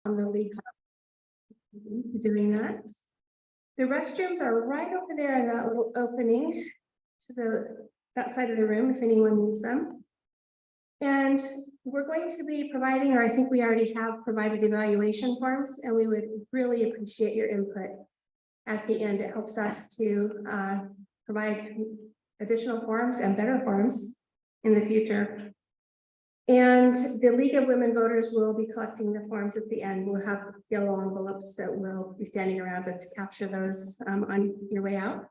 from the league doing that. The restrooms are right over there in that little opening to that side of the room if anyone needs them. And we're going to be providing, or I think we already have provided, evaluation forms, and we would really appreciate your input at the end. It helps us to provide additional forms and better forms in the future. And the League of Women Voters will be collecting the forms at the end. We'll have yellow envelopes that will be standing around to capture those on your way out.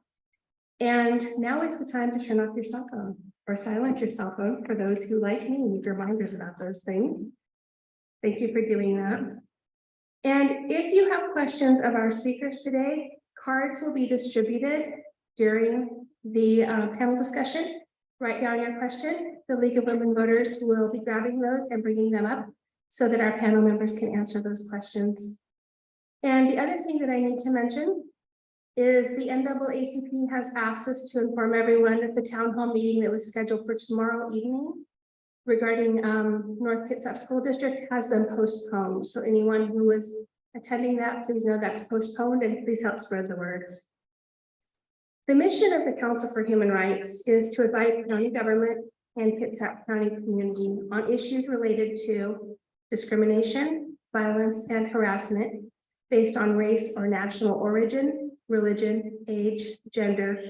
And now is the time to turn off your cell phone or silence your cell phone for those who, like me, need reminders about those things. Thank you for doing that. And if you have questions of our speakers today, cards will be distributed during the panel discussion. Write down your question. The League of Women Voters will be grabbing those and bringing them up so that our panel members can answer those questions. And the other thing that I need to mention is the NAACP has asked us to inform everyone that the town hall meeting that was scheduled for tomorrow evening regarding North Kitsap School District has been postponed. So anyone who is attending that, please know that's postponed, and please help spread the word. The mission of the Council for Human Rights is to advise county government and Kitsap County community on issues related to discrimination, violence, and harassment based on race or national origin, religion, age, gender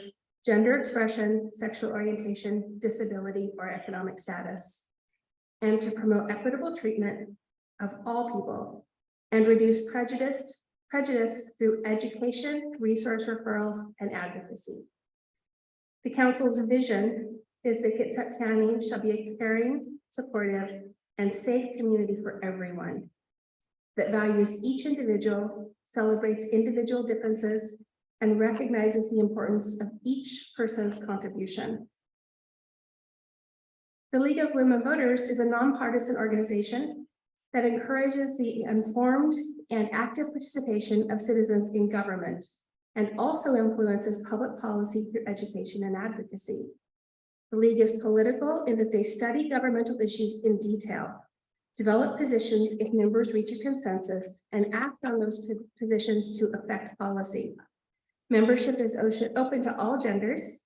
expression, sexual orientation, disability, or economic status, and to promote equitable treatment of all people and reduce prejudice through education, resource referrals, and advocacy. The Council's vision is that Kitsap County shall be a caring, supportive, and safe community for everyone that values each individual, celebrates individual differences, and recognizes the importance of each person's contribution. The League of Women Voters is a nonpartisan organization that encourages the informed and active participation of citizens in government and also influences public policy through education and advocacy. The League is political in that they study governmental issues in detail, develop positions if members reach a consensus, and act on those positions to affect policy. Membership is open to all genders,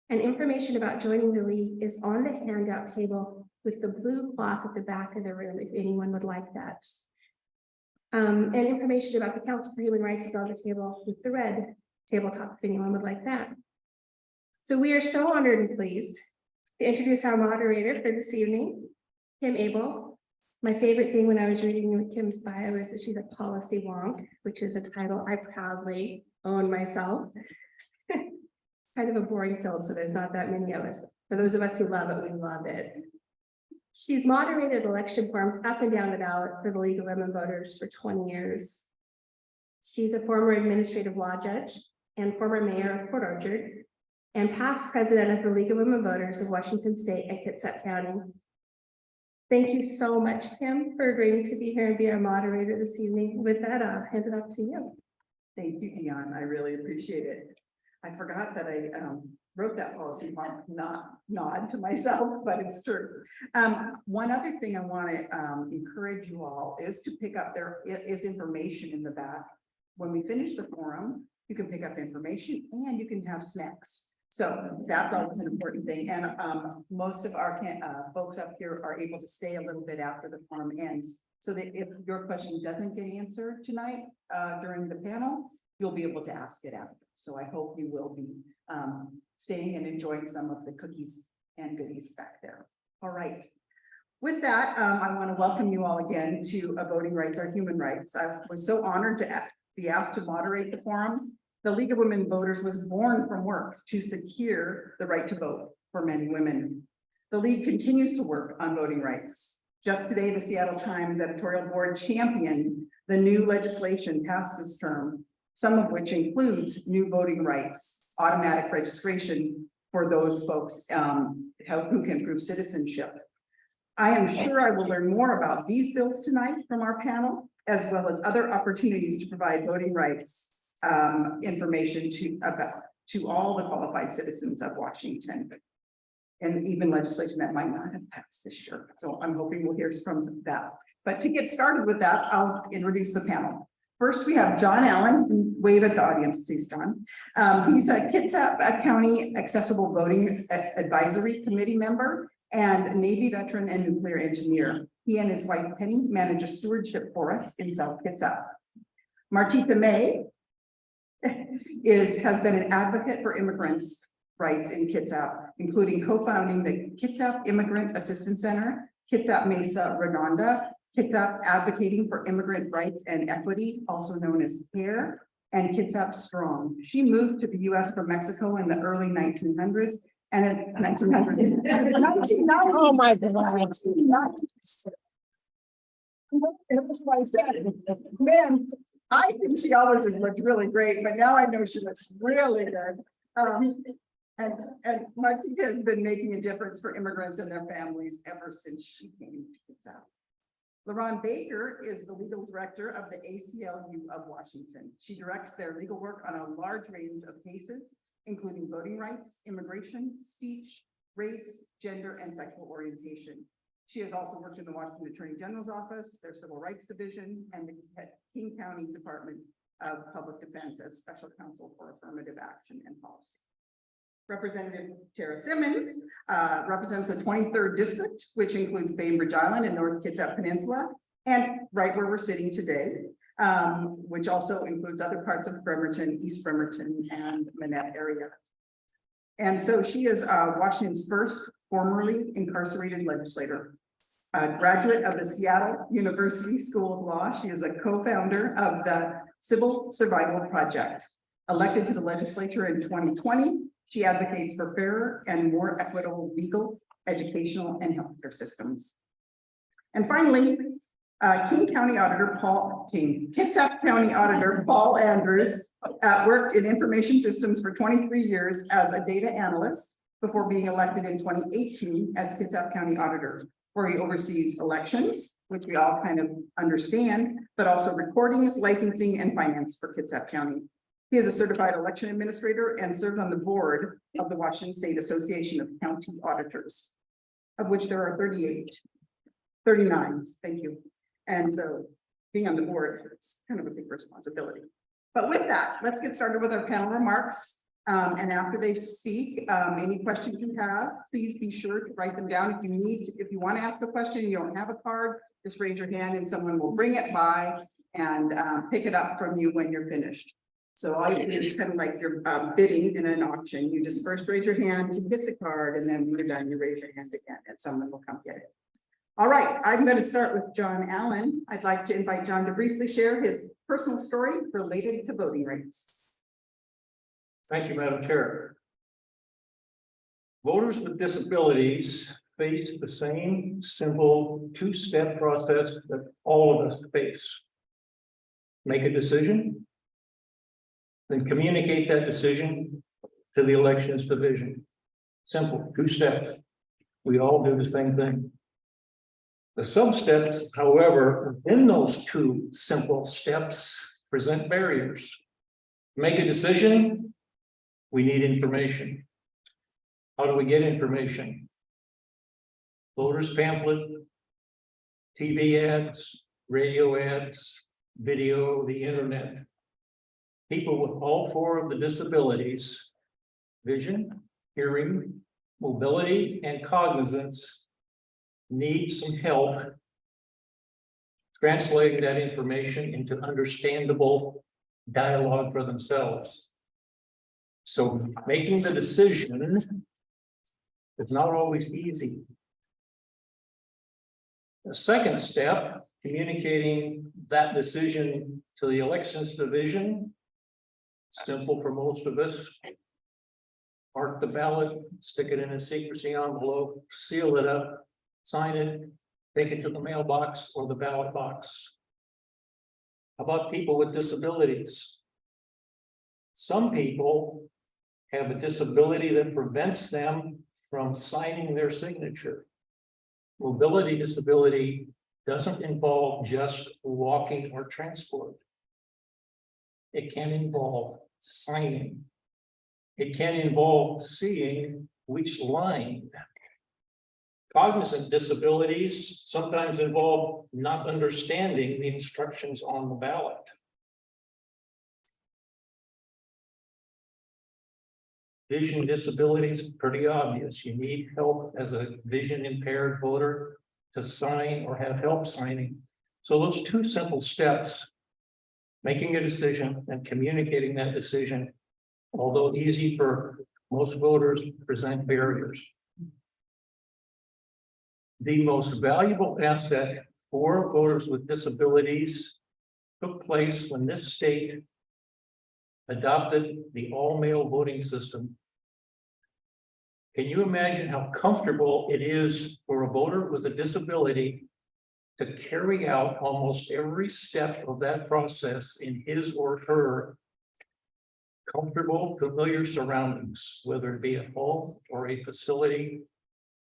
and information about joining the League is on the handout table with the blue cloth at the back of the room if anyone would like that. And information about the Council for Human Rights is on the table with the red tabletop if anyone would like that. So we are so honored and pleased to introduce our moderator for this evening, Kim Abel. My favorite thing when I was reading Kim's bio is that she's a policy wonk, which is a title I proudly own myself. Kind of a boring field, so there's not that many of us. For those of us who love it, we love it. She's moderated election forms up and down the ballot for the League of Women Voters for 20 years. She's a former administrative law judge and former mayor of Port Orchard and past president of the League of Women Voters of Washington State and Kitsap County. Thank you so much, Kim, for agreeing to be here and be our moderator this evening. With that, I'll hand it off to you. Thank you, Dion. I really appreciate it. I forgot that I wrote that policy form, not nod to myself, but it's true. One other thing I want to encourage you all is to pick up, there is information in the back. When we finish the forum, you can pick up information and you can have snacks. So that's always an important thing. And most of our folks up here are able to stay a little bit after the forum ends, so that if your question doesn't get answered tonight during the panel, you'll be able to ask it after. So I hope you will be staying and enjoying some of the cookies and goodies back there. All right. With that, I want to welcome you all again to Voting Rights Are Human Rights. I was so honored to be asked to moderate the forum. The League of Women Voters was born from work to secure the right to vote for men and women. The League continues to work on voting rights. Just today, the Seattle Times editorial board championed the new legislation passed this term, some of which includes new voting rights, automatic registration for those folks who can prove citizenship. I am sure I will learn more about these bills tonight from our panel, as well as other opportunities to provide voting rights information to all the qualified citizens of Washington, and even legislation that might not have passed this year. So I'm hoping we'll hear from that. But to get started with that, I'll introduce the panel. First, we have John Allen. Wave at the audience, please, John. He's a Kitsap County Accessible Voting Advisory Committee member and Navy veteran and nuclear engineer. He and his wife Penny manage a stewardship forest in South Kitsap. Martitha May has been an advocate for immigrants' rights in Kitsap, including co-founding the Kitsap Immigrant Assistance Center, Kitsap Mesa Redonda, Kitsap Advocating for Immigrant Rights and Equity, also known as CARE, and Kitsap Strong. She moved to the US from Mexico in the early 1900s and in 1900s. Oh my God. Man, I think she always has looked really great, but now I know she looks really good. And Martitha has been making a difference for immigrants and their families ever since she came to Kitsap. LaRon Baker is the legal director of the ACLU of Washington. She directs their legal work on a large range of cases, including voting rights, immigration, speech, race, gender, and sexual orientation. She has also worked in the Washington Attorney General's office, their Civil Rights Division, and the King County Department of Public Defense as special counsel for affirmative action and policy. Representative Tarra Simmons represents the 23rd district, which includes Bainbridge Island and North Kitsap Peninsula, and right where we're sitting today, which also includes other parts of Bremerton, East Bremerton, and Manette area. And so she is Washington's first formerly incarcerated legislator. A graduate of the Seattle University School of Law, she is a co-founder of the Civil Survival Project. Elected to the legislature in 2020, she advocates for fairer and more equitable legal, educational, and healthcare systems. And finally, Kitsap County Auditor Paul Andrews worked in information systems for 23 years as a data analyst before being elected in 2018 as Kitsap County Auditor, where he oversees elections, which we all kind of understand, but also recordings, licensing, and finance for Kitsap County. He is a certified election administrator and serves on the board of the Washington State Association of County Auditors, of which there are 39, thank you. And so being on the board, it's kind of a big responsibility. But with that, let's get started with our panel remarks. And after they speak, any questions you have, please be sure to write them down. If you want to ask a question, and you don't have a card, just raise your hand and someone will bring it by and pick it up from you when you're finished. So it's kind of like you're bidding in an auction. You just first raise your hand to get the card, and then when you're done, you raise your hand again, and someone will come get it. All right, I'm going to start with John Allen. I'd like to invite John to briefly share his personal story related to voting rights. Thank you, Madam Chair. Voters with disabilities face the same simple two-step process that all of us face. Make a decision, then communicate that decision to the elections division. Simple, 2 steps. We all do the same thing. The sub-steps, however, within those 2 simple steps present barriers. Make a decision, we need information. How do we get information? Voters pamphlet, TV ads, radio ads, video, the internet. People with all 4 of the disabilities, vision, hearing, mobility, and cognizance, need some help translating that information into understandable dialogue for themselves. So making the decision is not always easy. The second step, communicating that decision to the elections division, simple for most of us. Mark the ballot, stick it in a secrecy envelope, seal it up, sign it, take it to the mailbox or the ballot box. How about people with disabilities? Some people have a disability that prevents them from signing their signature. Mobility disability doesn't involve just walking or transport. It can involve signing. It can involve seeing which line Cognizant disabilities sometimes involve not understanding the instructions on the ballot. Vision disabilities, pretty obvious. You need help as a vision impaired voter to sign or have help signing. So those two simple steps, making a decision and communicating that decision, although easy for most voters, present barriers. The most valuable asset for voters with disabilities took place when this state adopted the all-male voting system. Can you imagine how comfortable it is for a voter with a disability to carry out almost every step of that process in his or her comfortable, familiar surroundings, whether it be a home or a facility,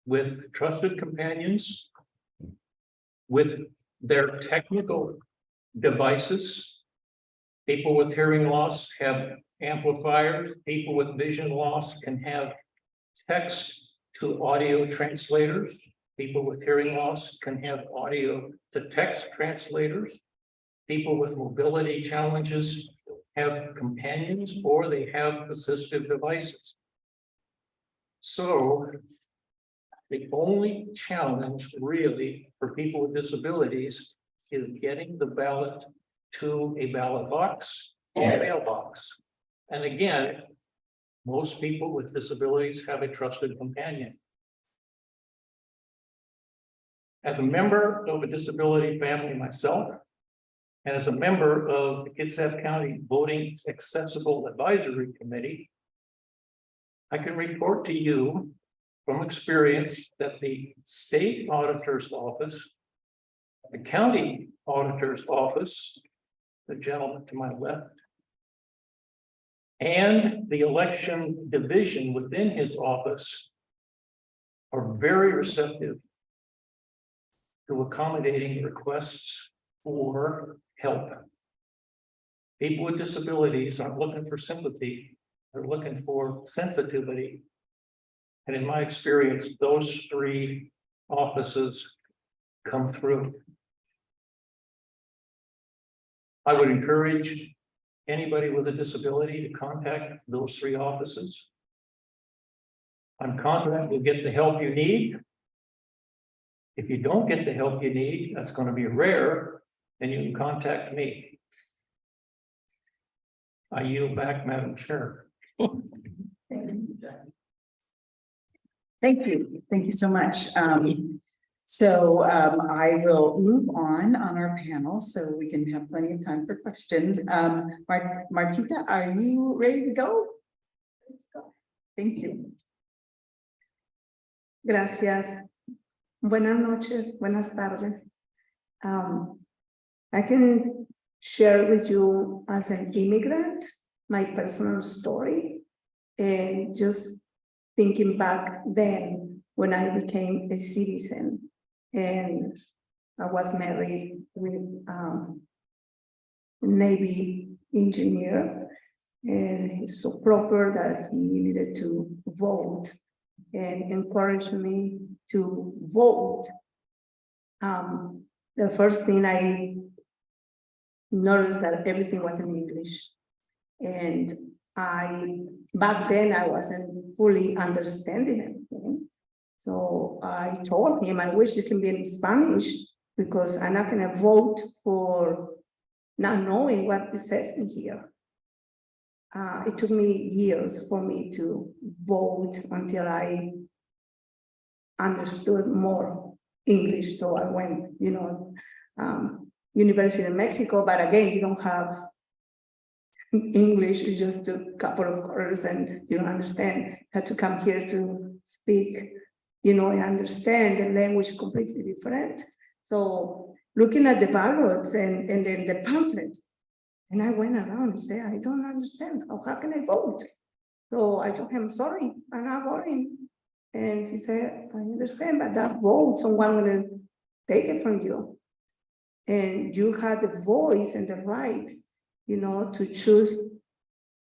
with trusted companions, with their technical devices? People with hearing loss have amplifiers. People with vision loss can have text to audio translators. People with hearing loss can have audio to text translators. People with mobility challenges have companions or they have assistive devices. So the only challenge really for people with disabilities is getting the ballot to a ballot box and a mailbox. And again, most people with disabilities have a trusted companion. As a member of a disability family myself, and as a member of the Kitsap County Voting Accessible Advisory Committee, I can report to you from experience that the state auditor's office, the county auditor's office, the gentleman to my left, and the election division within his office are very receptive to accommodating requests for help. People with disabilities aren't looking for sympathy, they're looking for sensitivity. And in my experience, those three offices come through. I would encourage anybody with a disability to contact those three offices. I'm confident you'll get the help you need. If you don't get the help you need, that's going to be rare, then you can contact me. I yield back, Madam Chair. Thank you. Thank you so much. I will move on our panel so we can have plenty of time for questions. Martitha, are you ready to go? Thank you. Gracias. Buenas noches, buenas tardes. I can share with you as an immigrant my personal story, and just thinking back then when I became a citizen and I was married with a Navy engineer, and he's so proper that he needed to vote and encouraged me to vote. The first thing I noticed that everything was in English, and back then I wasn't fully understanding everything. So I told him, I wish it can be in Spanish because I'm not gonna vote for not knowing what it says in here. It took me years for me to vote until I understood more English. So I went, University of Mexico, but again, you don't have English, it's just a couple of words and you don't understand. Had to come here to speak, I understand the language completely different. So looking at the ballots and then the pamphlet, and I went around and said, I don't understand. How can I vote? So I told him, sorry, I'm not voting. And he said, I understand, but that vote, someone will take it from you. And you had the voice and the right, to choose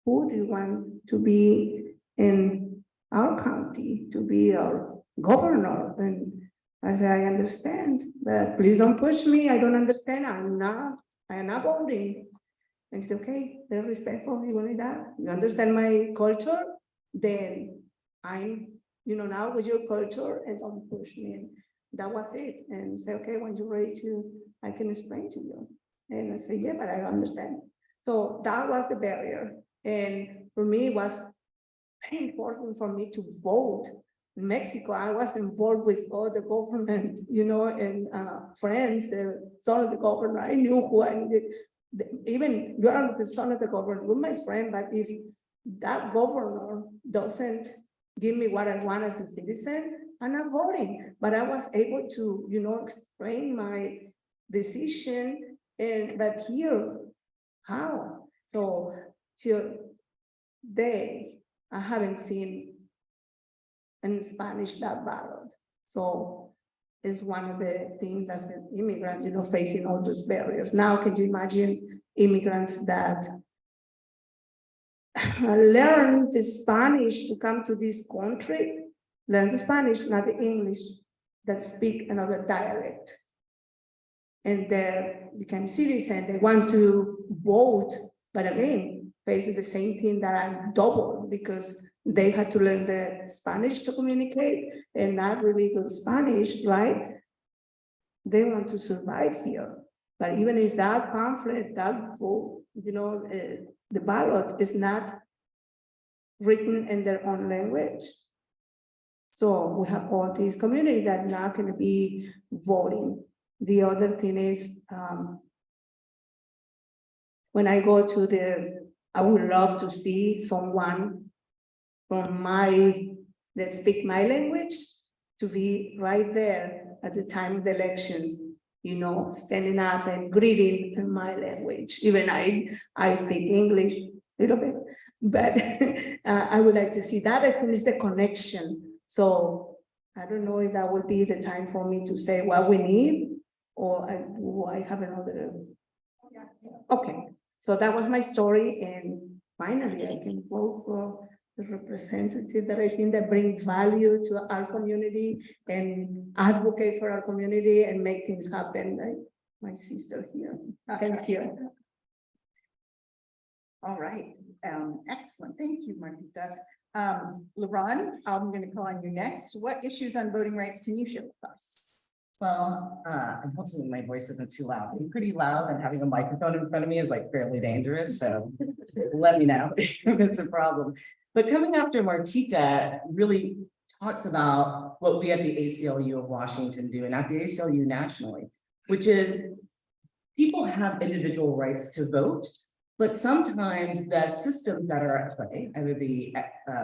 who do you want to be in our county, to be our governor. And I said, I understand, but please don't push me. I don't understand. I am not voting. And he said, okay, very respectful, you want that? You understand my culture? Then I'm, now with your culture and don't push me. And that was it. And he said, okay, when you're ready to, I can explain to you. And I said, yeah, but I understand. So that was the barrier. And for me, it was very important for me to vote. In Mexico, I was involved with all the government, and friends, the son of the governor, I knew who I needed. Even you are the son of the governor, you're my friend, but if that governor doesn't give me what I want as a citizen, I'm not voting. But I was able to, explain my decision, but here, how? So till day, I haven't seen in Spanish that ballot. So it's one of the things as an immigrant, facing all those barriers. Now, can you imagine immigrants that learn the Spanish to come to this country, learn the Spanish, not the English, that speak another dialect. And they become citizens, they want to vote, but again, facing the same thing that I'm double because they had to learn the Spanish to communicate and not really good Spanish, right? They want to survive here. But even if that pamphlet, that vote, the ballot is not written in their own language. So we have all these communities that are not going to be voting. The other thing is, when I go to I would love to see someone from that speak my language to be right there at the time of the elections, standing up and greeting in my language. Even I speak English a little bit, but I would like to see that. I think is the connection. So I don't know if that would be the time for me to say what we need, or do I have another? Okay, so that was my story, and finally I can vote for the representative that I think that brings value to our community and advocate for our community and make things happen. Like my sister here. Thank you. All right, excellent. Thank you, Martitha. LaRon, I'm going to call on you next. What issues on voting rights can you share with us? Well, and hopefully my voice isn't too loud. I'm pretty loud, and having a microphone in front of me is like fairly dangerous. So let me know if it's a problem. But coming after Martitha really talks about what we at the ACLU of Washington do, and at the ACLU nationally, which is people have individual rights to vote, but sometimes the systems that are at play, either the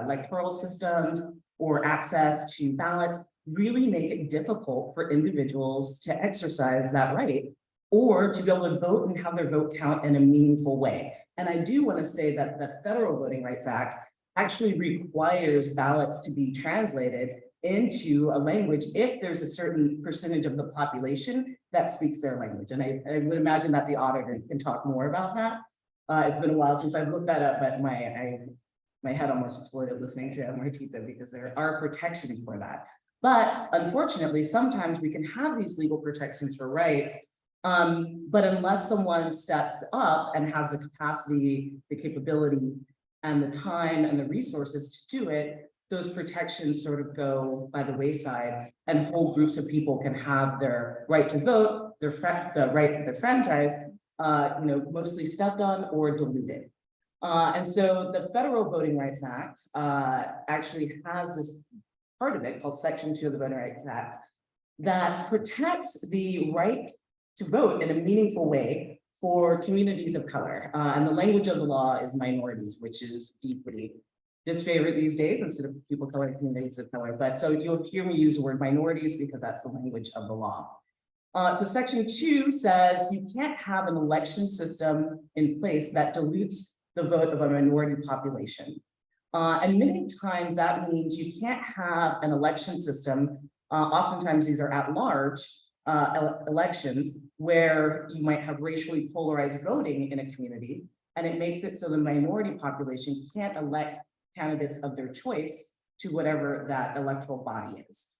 electoral systems or access to ballots, really make it difficult for individuals to exercise that right or to be able to vote and have their vote count in a meaningful way. And I do want to say that the Federal Voting Rights Act actually requires ballots to be translated into a language if there's a certain percentage of the population that speaks their language. And I would imagine that the auditor can talk more about that. It's been a while since I've looked that up, but my head almost exploded listening to Martitha because there are protections for that. But unfortunately, sometimes we can have these legal protections for rights, but unless someone steps up and has the capacity, the capability, and the time and the resources to do it, those protections sort of go by the wayside, and whole groups of people can have their right to vote, the right to the franchise, mostly stepped on or diluted. And so the Federal Voting Rights Act actually has this part of it called Section 2 of the Voting Rights Act that protects the right to vote in a meaningful way for communities of color. And the language of the law is minorities, which is deeply disfavored these days instead of people of color and communities of color. But so you'll hear me use the word minorities because that's the language of the law. So Section 2 says you can't have an election system in place that dilutes the vote of a minority population. And many times that means you can't have an election system, oftentimes these are at-large elections, where you might have racially polarized voting in a community, and it makes it so the minority population can't elect candidates of their choice to whatever that electoral body is.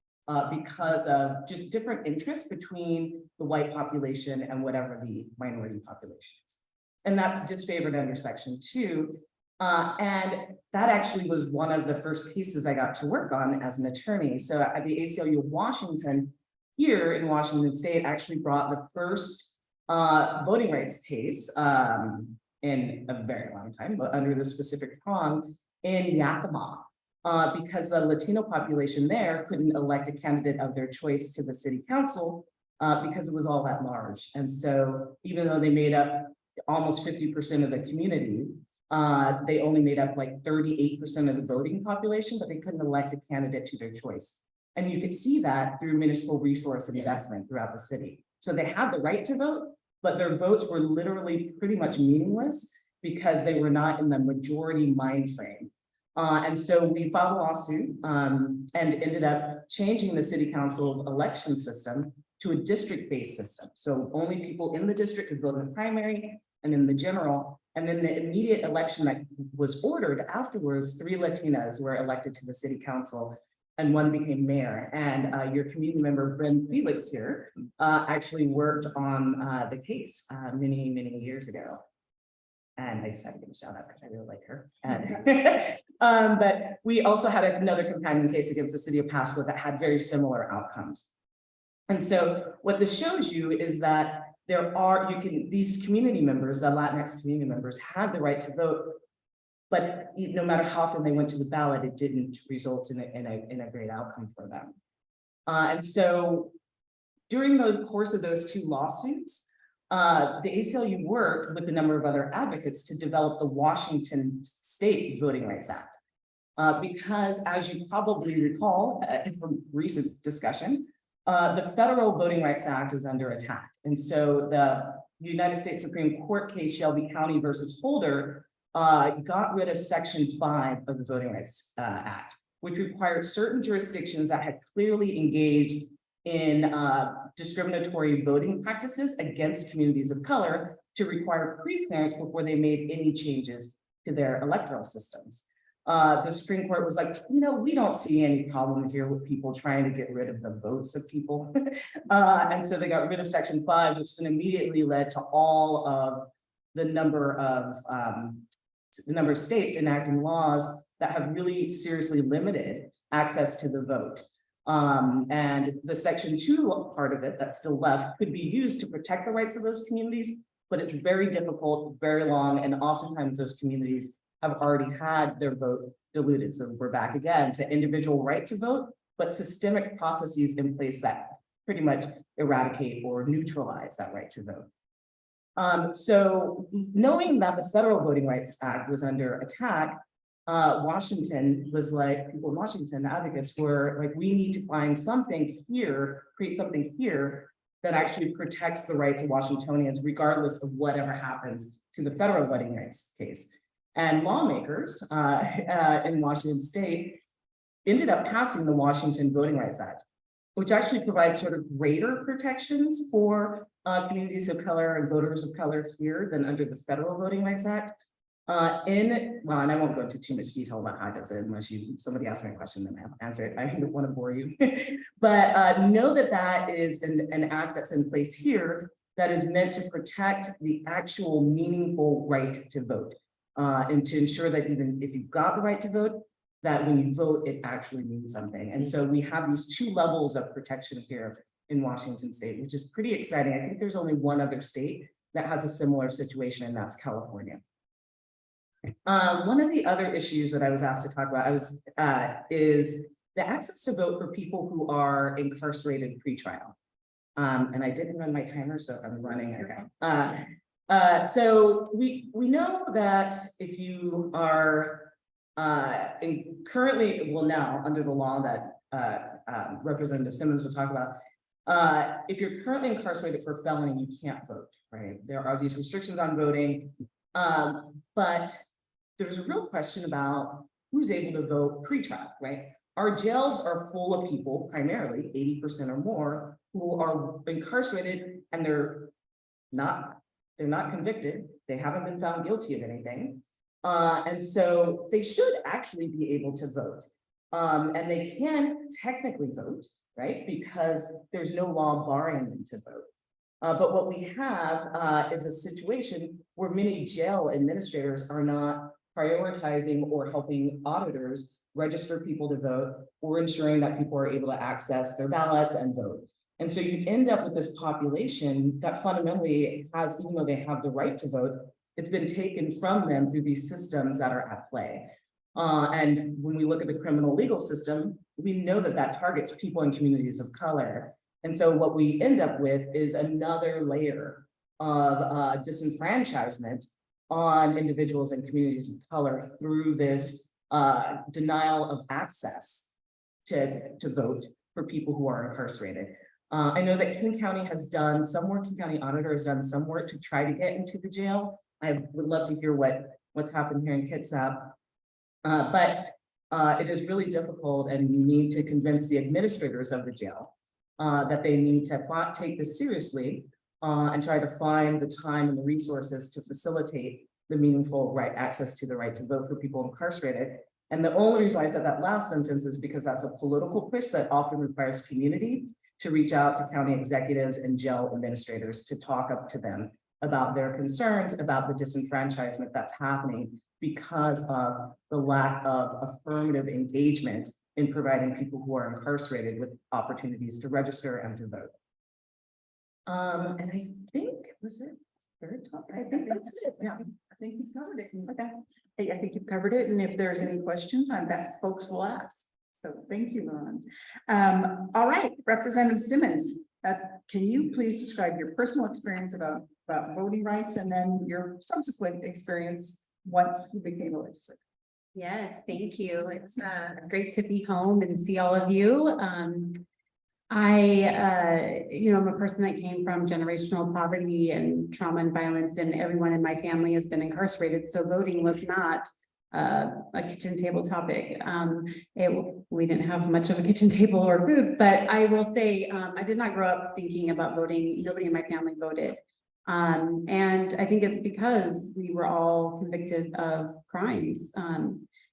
because of just different interests between the white population and whatever the minority population is. And that's disfavored under Section 2. And that actually was one of the first cases I got to work on as an attorney. So at the ACLU of Washington, here in Washington State, actually brought the first voting rights case in a very long time, but under the specific prong in Yakima, because the Latino population there couldn't elect a candidate of their choice to the city council because it was all at large. And so even though they made up almost 50% of the community, they only made up like 38% of the voting population, but they couldn't elect a candidate to their choice. And you could see that through municipal resource investment throughout the city. So they had the right to vote, but their votes were literally pretty much meaningless because they were not in the majority mind frame. And so we filed a lawsuit and ended up changing the city council's election system to a district-based system. So only people in the district could vote in the primary and in the general. And then the immediate election that was ordered afterwards, 3 Latinas were elected to the city council and 1 became mayor. And your community member, Brent Felix here, actually worked on the case many, many years ago. And I decided to give a shout out because I really like her. And, but we also had another companion case against the city of Pasco that had very similar outcomes. And so what this shows you is that these community members, the Latinx community members, had the right to vote, but no matter how often they went to the ballot, it didn't result in a great outcome for them. And so during the course of those 2 lawsuits, the ACLU worked with a number of other advocates to develop the Washington State Voting Rights Act. Because as you probably recall from recent discussion, the Federal Voting Rights Act is under attack. And so the United States Supreme Court case Shelby County versus Holder got rid of Section 5 of the Voting Rights Act, which required certain jurisdictions that had clearly engaged in discriminatory voting practices against communities of color to require pre-clearance before they made any changes to their electoral systems. The Supreme Court was like, we don't see any problem here with people trying to get rid of the votes of people. And so they got rid of Section 5, which then immediately led to all of the number of states enacting laws that have really seriously limited access to the vote. And the Section 2 part of it that's still left could be used to protect the rights of those communities, but it's very difficult, very long, and oftentimes those communities have already had their vote diluted. So we're back again to individual right to vote, but systemic processes in place that pretty much eradicate or neutralize that right to vote. So knowing that the Federal Voting Rights Act was under attack, Washington was like, people in Washington, the advocates were like, we need to find something here, create something here that actually protects the rights of Washingtonians, regardless of whatever happens to the federal voting rights case. And lawmakers in Washington State ended up passing the Washington Voting Rights Act, which actually provides sort of greater protections for communities of color and voters of color here than under the Federal Voting Rights Act. And I won't go into too much detail about how it does it unless somebody asks me a question, then I'll answer it. I don't want to bore you. But know that that is an act that's in place here that is meant to protect the actual meaningful right to vote. And to ensure that even if you've got the right to vote, that when you vote, it actually means something. And so we have these 2 levels of protection here in Washington State, which is pretty exciting. I think there's only one other state that has a similar situation, and that's California. One of the other issues that I was asked to talk about is the access to vote for people who are incarcerated pre-trial. And I didn't run my timer, so I'm running. Okay. So we know that if you are currently, well now, under the law that Representative Simmons will talk about, if you're currently incarcerated for felony, you can't vote, right? There are these restrictions on voting, but there's a real question about who's able to vote pre-trial, right? Our jails are full of people, primarily 80% or more, who are incarcerated and they're not convicted. They haven't been found guilty of anything. And so they should actually be able to vote. And they can technically vote. right? Because there's no law barring them to vote. But what we have is a situation where many jail administrators are not prioritizing or helping auditors register people to vote or ensuring that people are able to access their ballots and vote. And so you end up with this population that fundamentally has, even though they have the right to vote, it's been taken from them through these systems that are at play. And when we look at the criminal legal system, we know that that targets people in communities of color. And so what we end up with is another layer of disenfranchisement on individuals and communities of color through this denial of access to vote for people who are incarcerated. I know that King County has done some work, King County Auditor has done some work to try to get into the jail. I would love to hear what's happened here in Kitsap. But it is really difficult, and you need to convince the administrators of the jail that they need to take this seriously and try to find the time and the resources to facilitate the meaningful access to the right to vote for people incarcerated. And the only reason why I said that last sentence is because that's a political push that often requires community to reach out to county executives and jail administrators to talk up to them about their concerns about the disenfranchisement that's happening because of the lack of affirmative engagement in providing people who are incarcerated with opportunities to register and to vote. And I think, was it third topic? I think that's it. Yeah. I think you've covered it. Okay. I think you've covered it. And if there's any questions, I bet folks will ask. So thank you, Ron. All right, Representative Simmons, can you please describe your personal experience about voting rights and then your subsequent experience once you became a legislator? Yes, thank you. It's great to be home and see all of you. I'm a person that came from generational poverty and trauma and violence, and everyone in my family has been incarcerated. So voting was not a kitchen table topic. We didn't have much of a kitchen table or food, but I will say I did not grow up thinking about voting. Nobody in my family voted. And I think it's because we were all convicted of crimes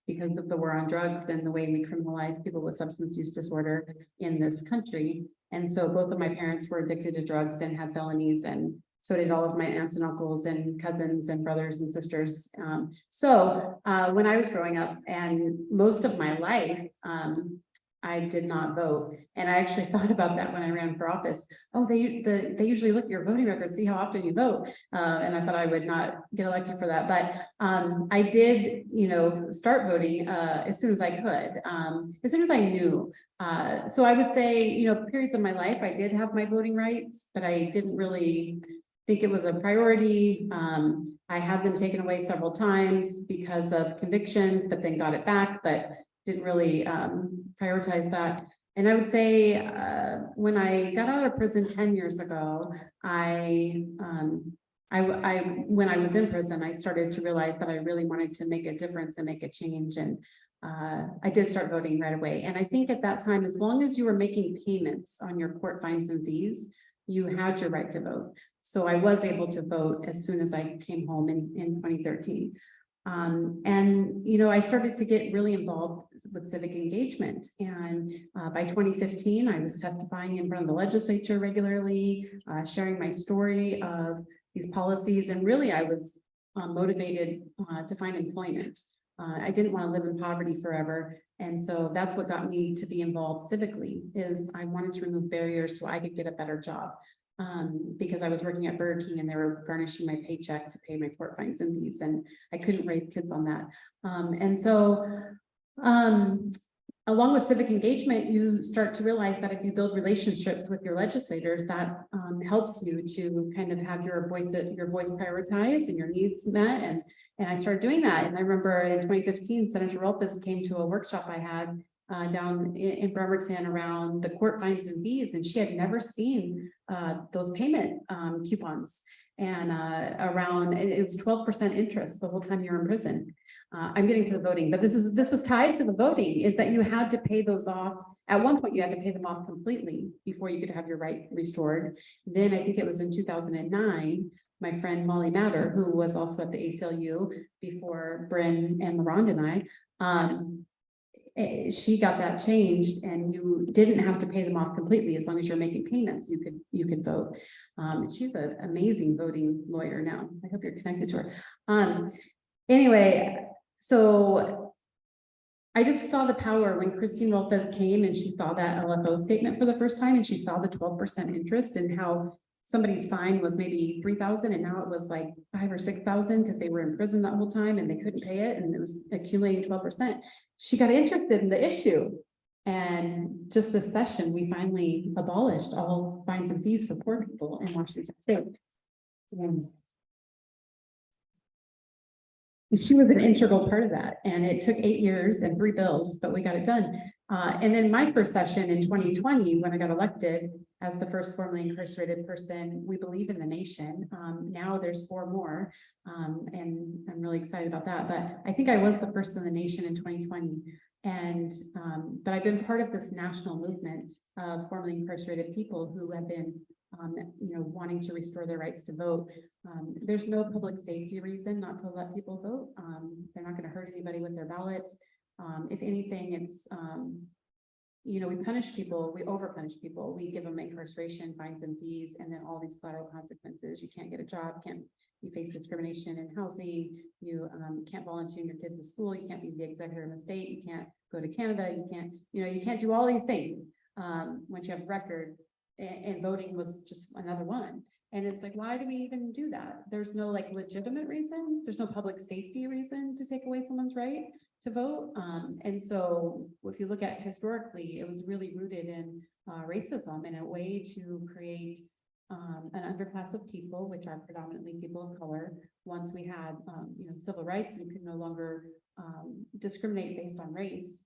because of the war on drugs and the way we criminalize people with substance use disorder in this country. And so both of my parents were addicted to drugs and had felonies, and so did all of my aunts and uncles and cousins and brothers and sisters. So when I was growing up, and most of my life, I did not vote. And I actually thought about that when I ran for office. Oh, they usually look at your voting record, see how often you vote. And I thought I would not get elected for that. But I did, start voting as soon as I could, as soon as I knew. So I would say, periods of my life, I did have my voting rights, but I didn't really think it was a priority. I had them taken away several times because of convictions, but then got it back, but didn't really prioritize that. And I would say when I got out of prison 10 years ago, when I was in prison, I started to realize that I really wanted to make a difference and make a change. And I did start voting right away. And I think at that time, as long as you were making payments on your court fines and fees, you had your right to vote. So I was able to vote as soon as I came home in 2013. I started to get really involved with civic engagement. And by 2015, I was testifying in front of the legislature regularly, sharing my story of these policies. And really, I was motivated to find employment. I didn't want to live in poverty forever. And so that's what got me to be involved civically, is I wanted to remove barriers so I could get a better job. Because I was working at Burger King and they were garnishing my paycheck to pay my court fines and fees, and I couldn't raise kids on that. Along with civic engagement, you start to realize that if you build relationships with your legislators, that helps you to kind of have your voice prioritized and your needs met. And I started doing that. And I remember in 2015, Senator Rolpus came to a workshop I had down in Bremerton around the court fines and fees, and she had never seen those payment coupons, and it was 12% interest the whole time you were in prison. I'm getting to the voting, but this was tied to the voting, is that you had to pay those off. At one point, you had to pay them off completely before you could have your right restored. Then I think it was in 2009, my friend Molly Matter, who was also at the ACLU before Bryn and LaRonda and I, she got that changed, and you didn't have to pay them off completely. As long as you're making payments, you could vote. She's an amazing voting lawyer now. I hope you're connected to her. Anyway, so I just saw the power when Christine Lopez came and she saw that LFO statement for the first time, and she saw the 12% interest, and how somebody's fine was maybe 3,000 and now it was like 5,000 or 6,000 because they were in prison that whole time and they couldn't pay it, and it was accumulating 12%. She got interested in the issue. And just this session, we finally abolished all fines and fees for poor people in Washington State. And she was an integral part of that. And it took 8 years and 3 bills, but we got it done. And then my first session in 2020, when I got elected as the first formerly incarcerated person, we believe in the nation. Now there's 4 more, and I'm really excited about that. But I think I was the first in the nation in 2020. And, but I've been part of this national movement of formerly incarcerated people who have been, wanting to restore their rights to vote. There's no public safety reason not to let people vote. They're not going to hurt anybody with their ballot. If anything, it's, we punish people, we over punish people. We give them incarceration, fines and fees, and then all these collateral consequences. You can't get a job, you face discrimination in housing, you can't volunteer your kids to school, you can't be the executor of a state, you can't go to Canada, you can't do all these things once you have a record, and voting was just another one. And it's like, why do we even do that? There's no like legitimate reason, there's no public safety reason to take away someone's right to vote. And so if you look at historically, it was really rooted in racism and a way to create an underclass of people, which are predominantly people of color. Once we had, civil rights, you could no longer discriminate based on race.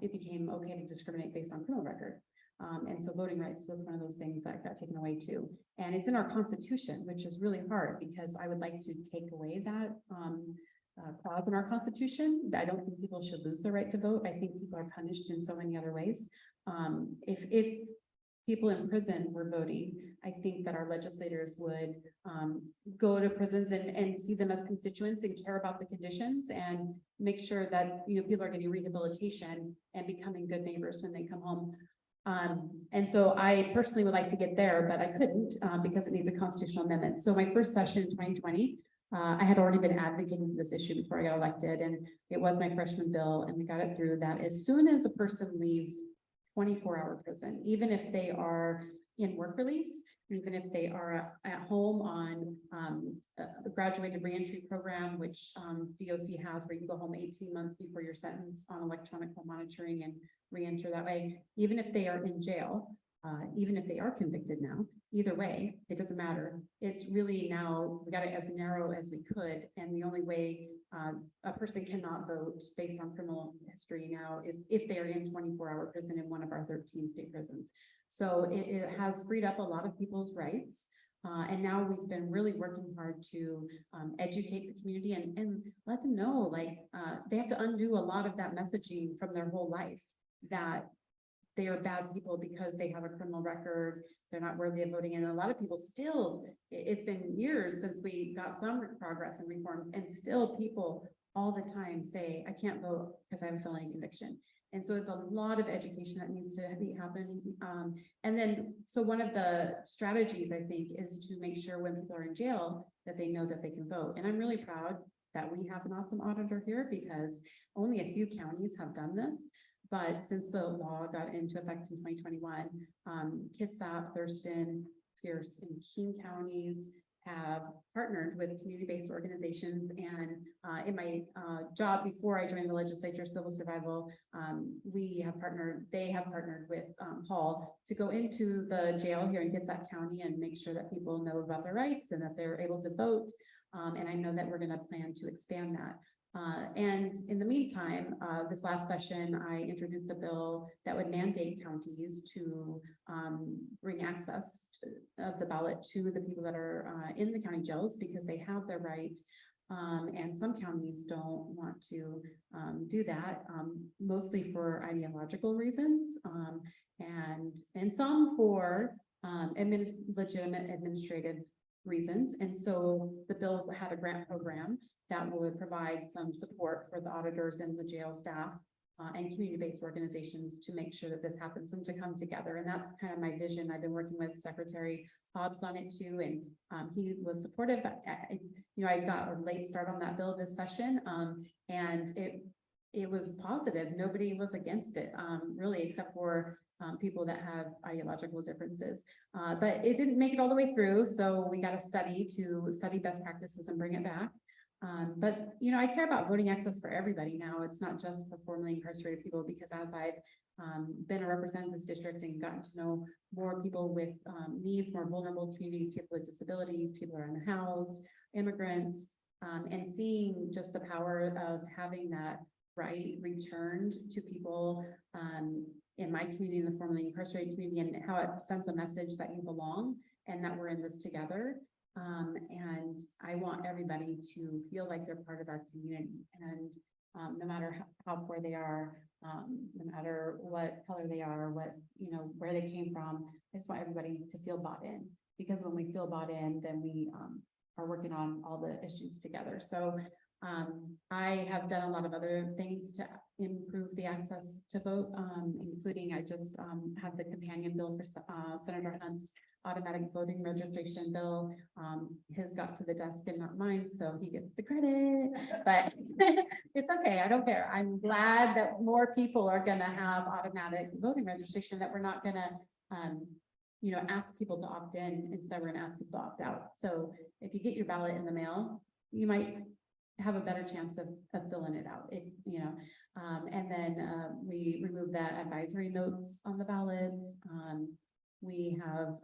It became okay to discriminate based on criminal record. And so voting rights was one of those things that got taken away too. And it's in our Constitution, which is really hard because I would like to take away that clause in our Constitution. I don't think people should lose their right to vote. I think people are punished in so many other ways. If people in prison were voting, I think that our legislators would go to prisons and see them as constituents and care about the conditions and make sure that people are getting rehabilitation and becoming good neighbors when they come home. And so I personally would like to get there, but I couldn't because it needs a constitutional amendment. So my first session in 2020, I had already been advocating for this issue before I got elected, and it was my freshman bill, and we got it through that as soon as a person leaves 24-hour prison, even if they are in work release, even if they are at home on a graduated reentry program, which DOC has, where you can go home 18 months before your sentence on electronic home monitoring and reenter that way, even if they are in jail, even if they are convicted now, either way, it doesn't matter. It's really now, we got it as narrow as we could. And the only way a person cannot vote based on criminal history now is if they are in 24-hour prison in one of our 13 state prisons. So it has freed up a lot of people's rights. And now we've been really working hard to educate the community and let them know, like, they have to undo a lot of that messaging from their whole life, that they are bad people because they have a criminal record, they're not worthy of voting. And a lot of people still, it's been years since we got some progress and reforms, and still people all the time say, I can't vote because I have a felony conviction. And so it's a lot of education that needs to be happening. And then, so one of the strategies, I think, is to make sure when people are in jail that they know that they can vote. And I'm really proud that we have an awesome auditor here, because only a few counties have done this. But since the law got into effect in 2021, Kitsap, Thurston, Pierce, and King counties have partnered with community-based organizations. And in my job before I joined the legislature, Civil Survival, they have partnered with Hall to go into the jail here in Kitsap County and make sure that people know about their rights and that they're able to vote. And I know that we're going to plan to expand that. And in the meantime, this last session, I introduced a bill that would mandate counties to bring access of the ballot to the people that are in the county jails, because they have their right. And some counties don't want to do that, mostly for ideological reasons, and some for legitimate administrative reasons. And so the bill had a grant program that would provide some support for the auditors and the jail staff and community-based organizations to make sure that this happens and to come together. And that's kind of my vision. I've been working with Secretary Hobbs on it too, and he was supportive. I got a late start on that bill this session, and it was positive. Nobody was against it, really, except for people that have ideological differences. But it didn't make it all the way through, so we got to study best practices and bring it back. But I care about voting access for everybody now. It's not just for formerly incarcerated people, because as I've been a representative of this district and gotten to know more people with needs, more vulnerable communities, people with disabilities, people who are unhoused, immigrants, and seeing just the power of having that right returned to people in my community, in the formerly incarcerated community, and how it sends a message that you belong and that we're in this together. And I want everybody to feel like they're part of our community, and no matter how poor they are, no matter what color they are, where they came from, I just want everybody to feel bought in, because when we feel bought in, then we are working on all the issues together. So I have done a lot of other things to improve the access to vote, including I just have the companion bill for Senator Hunt's automatic voting registration bill. His got to the desk and not mine, so he gets the credit, but it's okay. I don't care. I'm glad that more people are gonna have automatic voting registration, that we're not gonna ask people to opt in, instead we're gonna ask people to opt out. So if you get your ballot in the mail, you might have a better chance of filling it out, and then we remove that advisory notes on the ballots. We have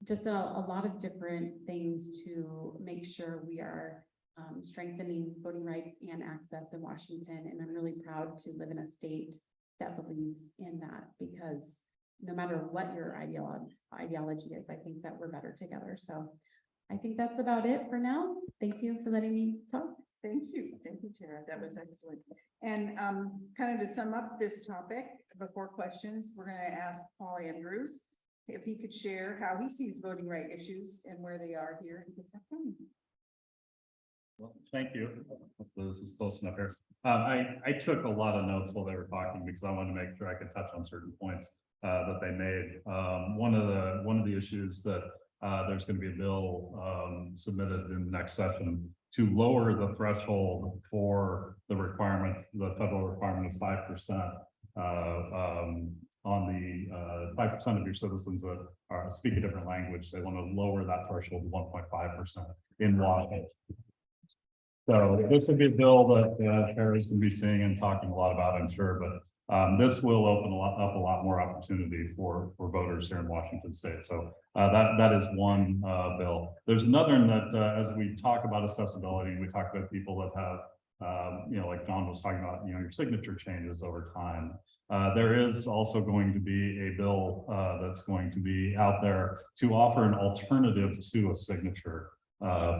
just a lot of different things to make sure we are strengthening voting rights and access in Washington. And I'm really proud to live in a state that believes in that, because no matter what your ideology is, I think that we're better together. So I think that's about it for now. Thank you for letting me talk. Thank you, Tara. That was excellent. And kind of to sum up this topic before questions, we're going to ask Paul Andrews if he could share how he sees voting right issues and where they are here in Kitsap County. Well, thank you. Hopefully this is close enough here. I took a lot of notes while they were talking, because I wanted to make sure I could touch on certain points that they made. One of the issues that there's going to be a bill submitted in the next session to lower the threshold for the federal requirement of 5% on the 5% of your citizens that speak a different language. They want to lower that threshold to 1.5% in Washington. So this would be a bill that Harry's going to be seeing and talking a lot about, I'm sure, but this will open up a lot more opportunity for voters here in Washington State. So that is one bill. There's another one that as we talk about accessibility, we talk about people that have, like John was talking about, your signature changes over time. There is also going to be a bill that's going to be out there to offer an alternative to a signature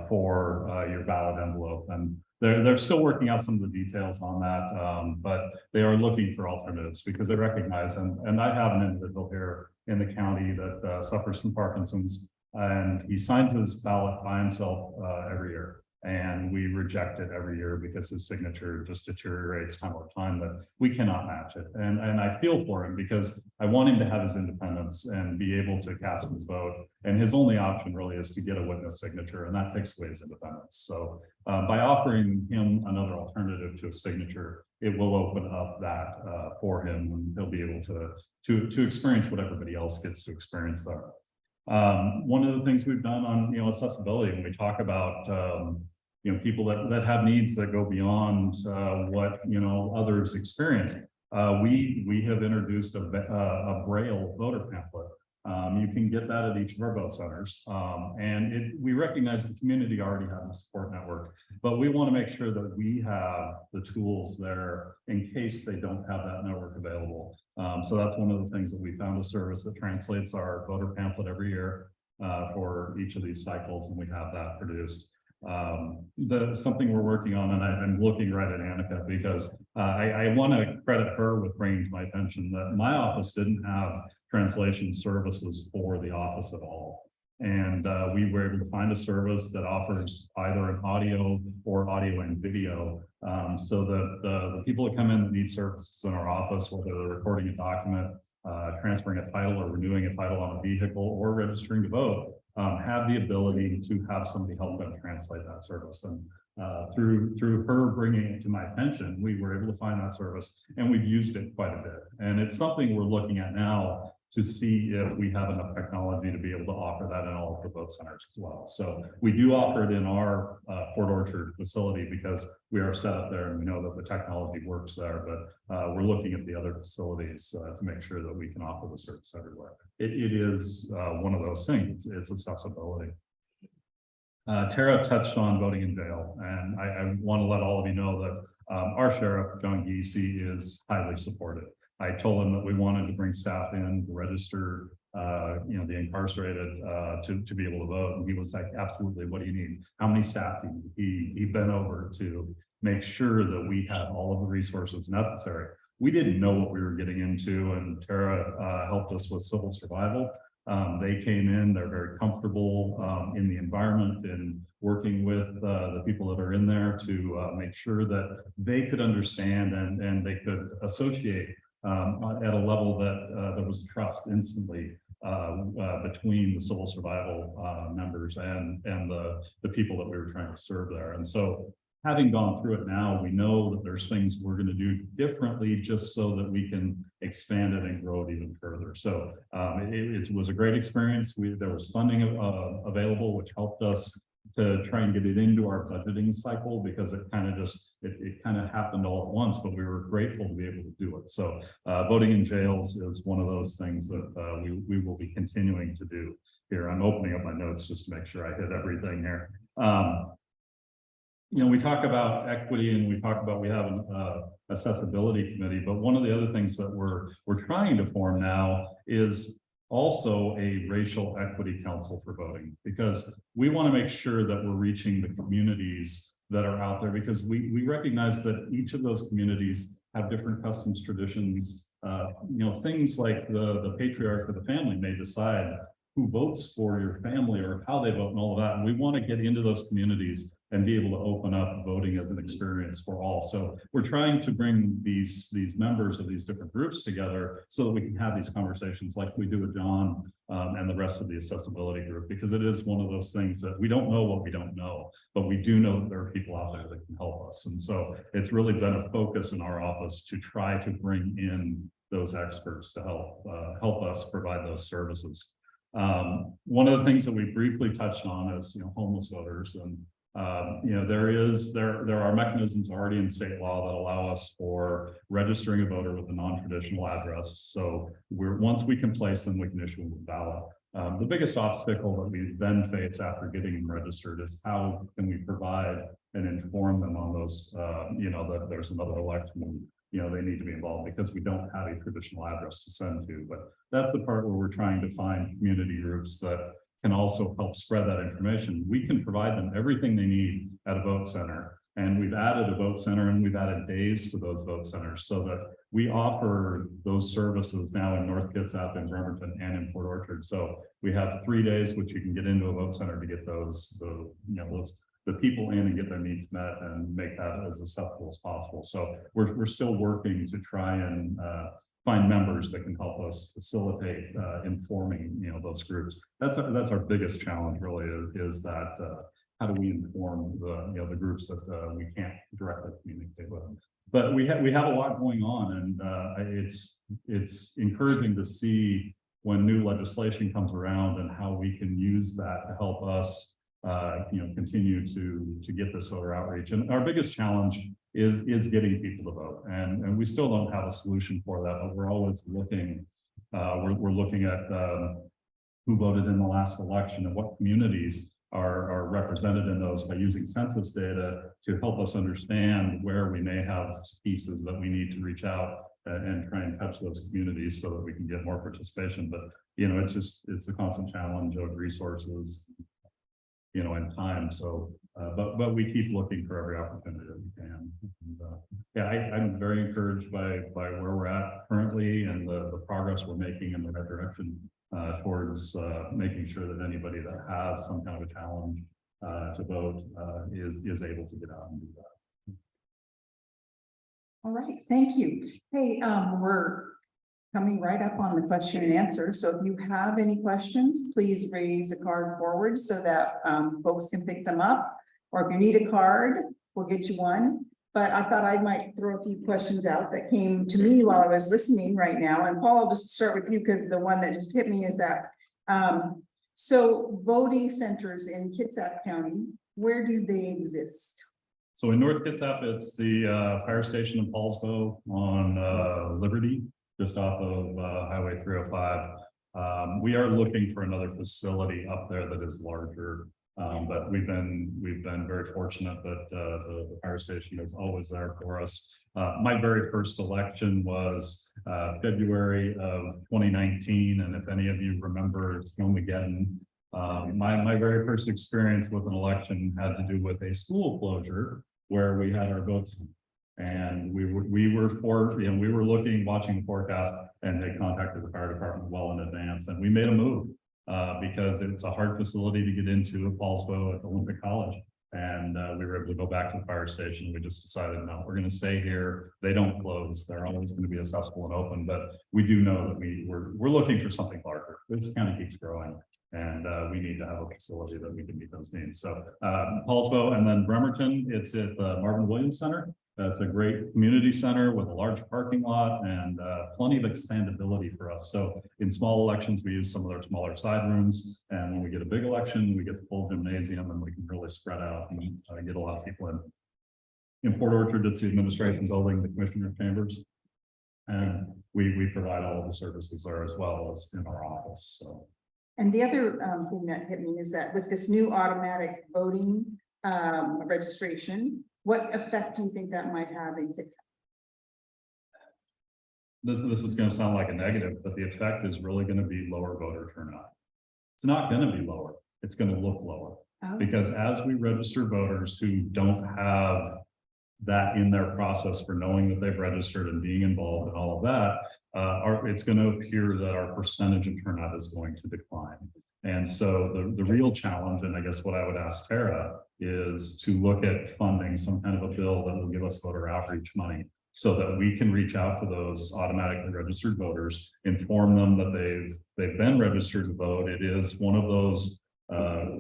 for your ballot envelope. And they're still working out some of the details on that, but they are looking for alternatives because they recognize, and I have an individual here in the county that suffers from Parkinson's, and he signs his ballot by himself every year. And we reject it every year because his signature just deteriorates time over time, that we cannot match it. And I feel for him because I want him to have his independence and be able to cast his vote. And his only option really is to get a witness signature, and that takes away his independence. So by offering him another alternative to a signature, it will open up that for him, and he'll be able to experience what everybody else gets to experience there. One of the things we've done on accessibility, when we talk about people that have needs that go beyond what others experience, we have introduced a Braille voter pamphlet. You can get that at each of our vote centers, and we recognize the community already has a support network, but we want to make sure that we have the tools there in case they don't have that network available. So that's one of the things that we found, a service that translates our voter pamphlet every year for each of these cycles, and we have that produced. Something we're working on, and I'm looking right at Annika because I want to credit her with bringing to my attention that my office didn't have translation services for the office at all. And we were able to find a service that offers either an audio or audio and video. So that the people that come in that need services in our office, whether they're recording a document, transferring a title or renewing a title on a vehicle or registering to vote, have the ability to have somebody help them translate that service. And through her bringing it to my attention, we were able to find that service and we've used it quite a bit. And it's something we're looking at now to see if we have enough technology to be able to offer that in all of the vote centers as well. So we do offer it in our Port Orchard facility because we are set up there and we know that the technology works there, but we're looking at the other facilities to make sure that we can offer the service everywhere. It is one of those things, it's accessibility. Tarra touched on voting in jail, and I want to let all of you know that our sheriff, John Giese, is highly supportive. I told him that we wanted to bring staff in to register, the incarcerated to be able to vote. And he was like, absolutely, what do you need? How many staff do you need? He bent over to make sure that we had all of the resources necessary. We didn't know what we were getting into, and Tarra helped us with civil survival. They came in, they're very comfortable in the environment and working with the people that are in there to make sure that they could understand and they could associate at a level that there was trust instantly between the civil survival members and the people that we were trying to serve there. And so having gone through it now, we know that there's things we're going to do differently just so that we can expand it and grow it even further. So it was a great experience. There was funding available, which helped us to try and get it into our budgeting cycle because it kind of it kind of happened all at once, but we were grateful to be able to do it. So voting in jails is one of those things that we will be continuing to do here. I'm opening up my notes just to make sure I hit everything here. We talk about equity and we talk about we have an accessibility committee, but one of the other things that we're trying to form now is also a racial equity council for voting, because we want to make sure that we're reaching the communities that are out there, because we recognize that each of those communities have different customs, traditions, things like the patriarch of the family may decide who votes for your family or how they vote and all of that. And we want to get into those communities and be able to open up voting as an experience for all. So we're trying to bring these members of these different groups together so that we can have these conversations like we do with John and the rest of the accessibility group, because it is one of those things that we don't know what we don't know, but we do know that there are people out there that can help us. And so it's really been a focus in our office to try to bring in those experts to help us provide those services. One of the things that we briefly touched on is, homeless voters, and there are mechanisms already in state law that allow us for registering a voter with a non-traditional address. So once we can place them, we can issue them a ballot. The biggest obstacle that we then face after getting them registered is how can we provide and inform them on those, that there's another election. They need to be involved because we don't have a traditional address to send to. But that's the part where we're trying to find community groups that can also help spread that information. We can provide them everything they need at a vote center. And we've added a vote center and we've added days to those vote centers so that we offer those services now in North Kitsap, in Bremerton, and in Port Orchard. So we have 3 days which you can get into a vote center to get the people in and get their needs met and make that as acceptable as possible. So we're still working to try and find members that can help us facilitate informing those groups. That's our biggest challenge really is that how do we inform the groups that we can't directly communicate with them. But we have a lot going on, and it's encouraging to see when new legislation comes around and how we can use that to help us continue to get this voter outreach. And our biggest challenge is getting people to vote. And we still don't have a solution for that, but we're always looking, we're looking at who voted in the last election and what communities are represented in those by using census data to help us understand where we may have pieces that we need to reach out and try and touch those communities so that we can get more participation. But, it's a constant challenge of resources, and time. So, but we keep looking for every opportunity that we can. And, I'm very encouraged by where we're at currently and the progress we're making in the right direction. towards making sure that anybody that has some kind of a challenge to vote is able to get out and do that. All right, thank you. Hey, we're coming right up on the question and answer. So if you have any questions, please raise a card forward so that folks can pick them up. Or if you need a card, we'll get you one. But I thought I might throw a few questions out that came to me while I was listening right now. And Paul, I'll just start with you because the one that just hit me is that, so voting centers in Kitsap County, where do they exist? So in North Kitsap, it's the fire station in Paulsbo on Liberty, just off of Highway 305. We are looking for another facility up there that is larger. But we've been very fortunate that the fire station is always there for us. My very first election was February of 2019, and if any of you remember Snowmageddon, my very first experience with an election had to do with a school closure where we had our votes. And we were watching the forecast, and they contacted the fire department well in advance, and we made a move. Because it's a hard facility to get into at Paulsbo at Olympic College. And we were able to go back to the fire station. We just decided, no, we're going to stay here. They don't close. They're always going to be accessible and open. But we do know that we're looking for something larger. This kind of keeps growing. And we need to have a facility that we can meet those needs. So Paulsbo and then Bremerton, it's at the Marvin Williams Center. It's a great community center with a large parking lot and plenty of expandability for us. So in small elections, we use some of their smaller side rooms. And when we get a big election, we get the full gymnasium and we can really spread out and get a lot of people in. In Port Orchard, it's the administration building, the commissioner chambers. And we provide all of the services there as well as in our office. So. And the other thing that hit me is that with this new automatic voting registration, what effect do you think that might have in Kitsap? This is going to sound like a negative, but the effect is really going to be lower voter turnout. It's not going to be lower. It's going to look lower. Oh. Because as we register voters who don't have that in their process for knowing that they've registered and being involved in all of that, it's going to appear that our percentage of turnout is going to decline. And so the real challenge, and I guess what I would ask Tarra, is to look at funding some kind of a bill that will give us voter outreach money so that we can reach out to those automatically registered voters, inform them that they've been registered to vote. It is one of those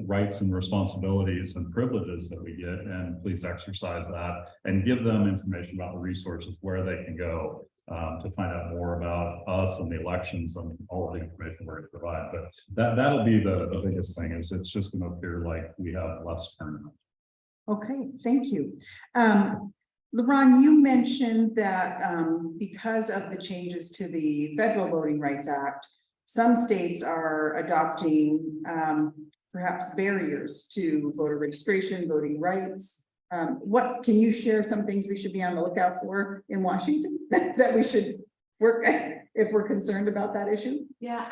rights and responsibilities and privileges that we get, and please exercise that and give them information about the resources where they can go to find out more about us and the elections and all of the information we're going to provide. But that'll be the biggest thing, is it's just going to appear like we have less turnout. Okay, thank you. LeBron, you mentioned that because of the changes to the Federal Voting Rights Act, some states are adopting perhaps barriers to voter registration, voting rights. What can you share some things we should be on the lookout for in Washington that we should work at if we're concerned about that issue? Yeah,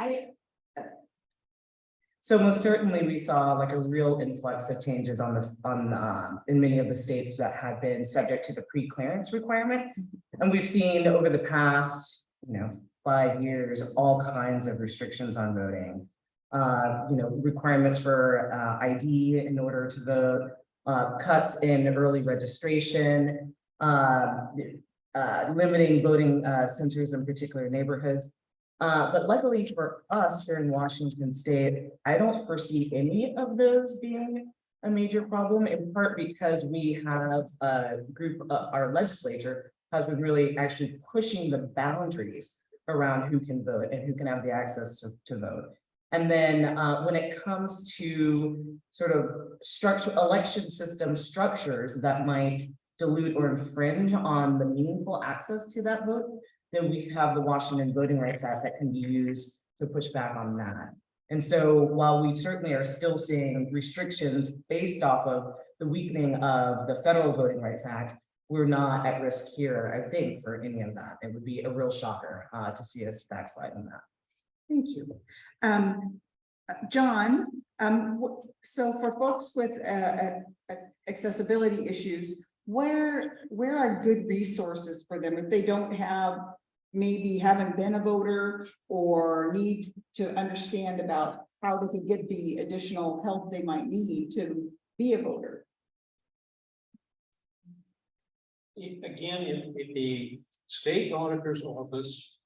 so most certainly we saw like a real influx of changes in many of the states that had been subject to the pre-clearance requirement. And we've seen over the past, 5 years, all kinds of restrictions on voting. Requirements for ID in order to vote, cuts in early registration, limiting voting centers in particular neighborhoods. But luckily for us here in Washington State, I don't foresee any of those being a major problem, in part because we have a group, our legislature has been really actually pushing the boundaries around who can vote and who can have the access to vote. And then when it comes to sort of election system structures that might dilute or infringe on the meaningful access to that vote, then we have the Washington Voting Rights Act that can be used to push back on that. And so while we certainly are still seeing restrictions based off of the weakening of the Federal Voting Rights Act, we're not at risk here, I think, for any of that. It would be a real shocker to see us backslide on that. Thank you. John, so for folks with accessibility issues, where are good resources for them if they don't have maybe haven't been a voter or need to understand about how they could get the additional help they might need to be a voter? Again, if the state auditor's office,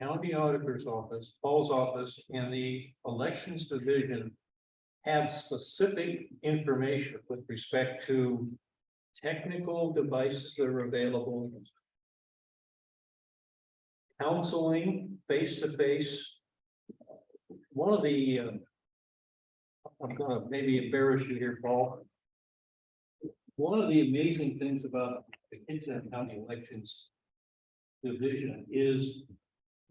county auditor's office, Paul's office, and the elections division have specific information with respect to technical devices that are available, counseling face-to-face. One of the, I'm gonna maybe embarrass you here, Paul. One of the amazing things about the Kitsap County Elections Division is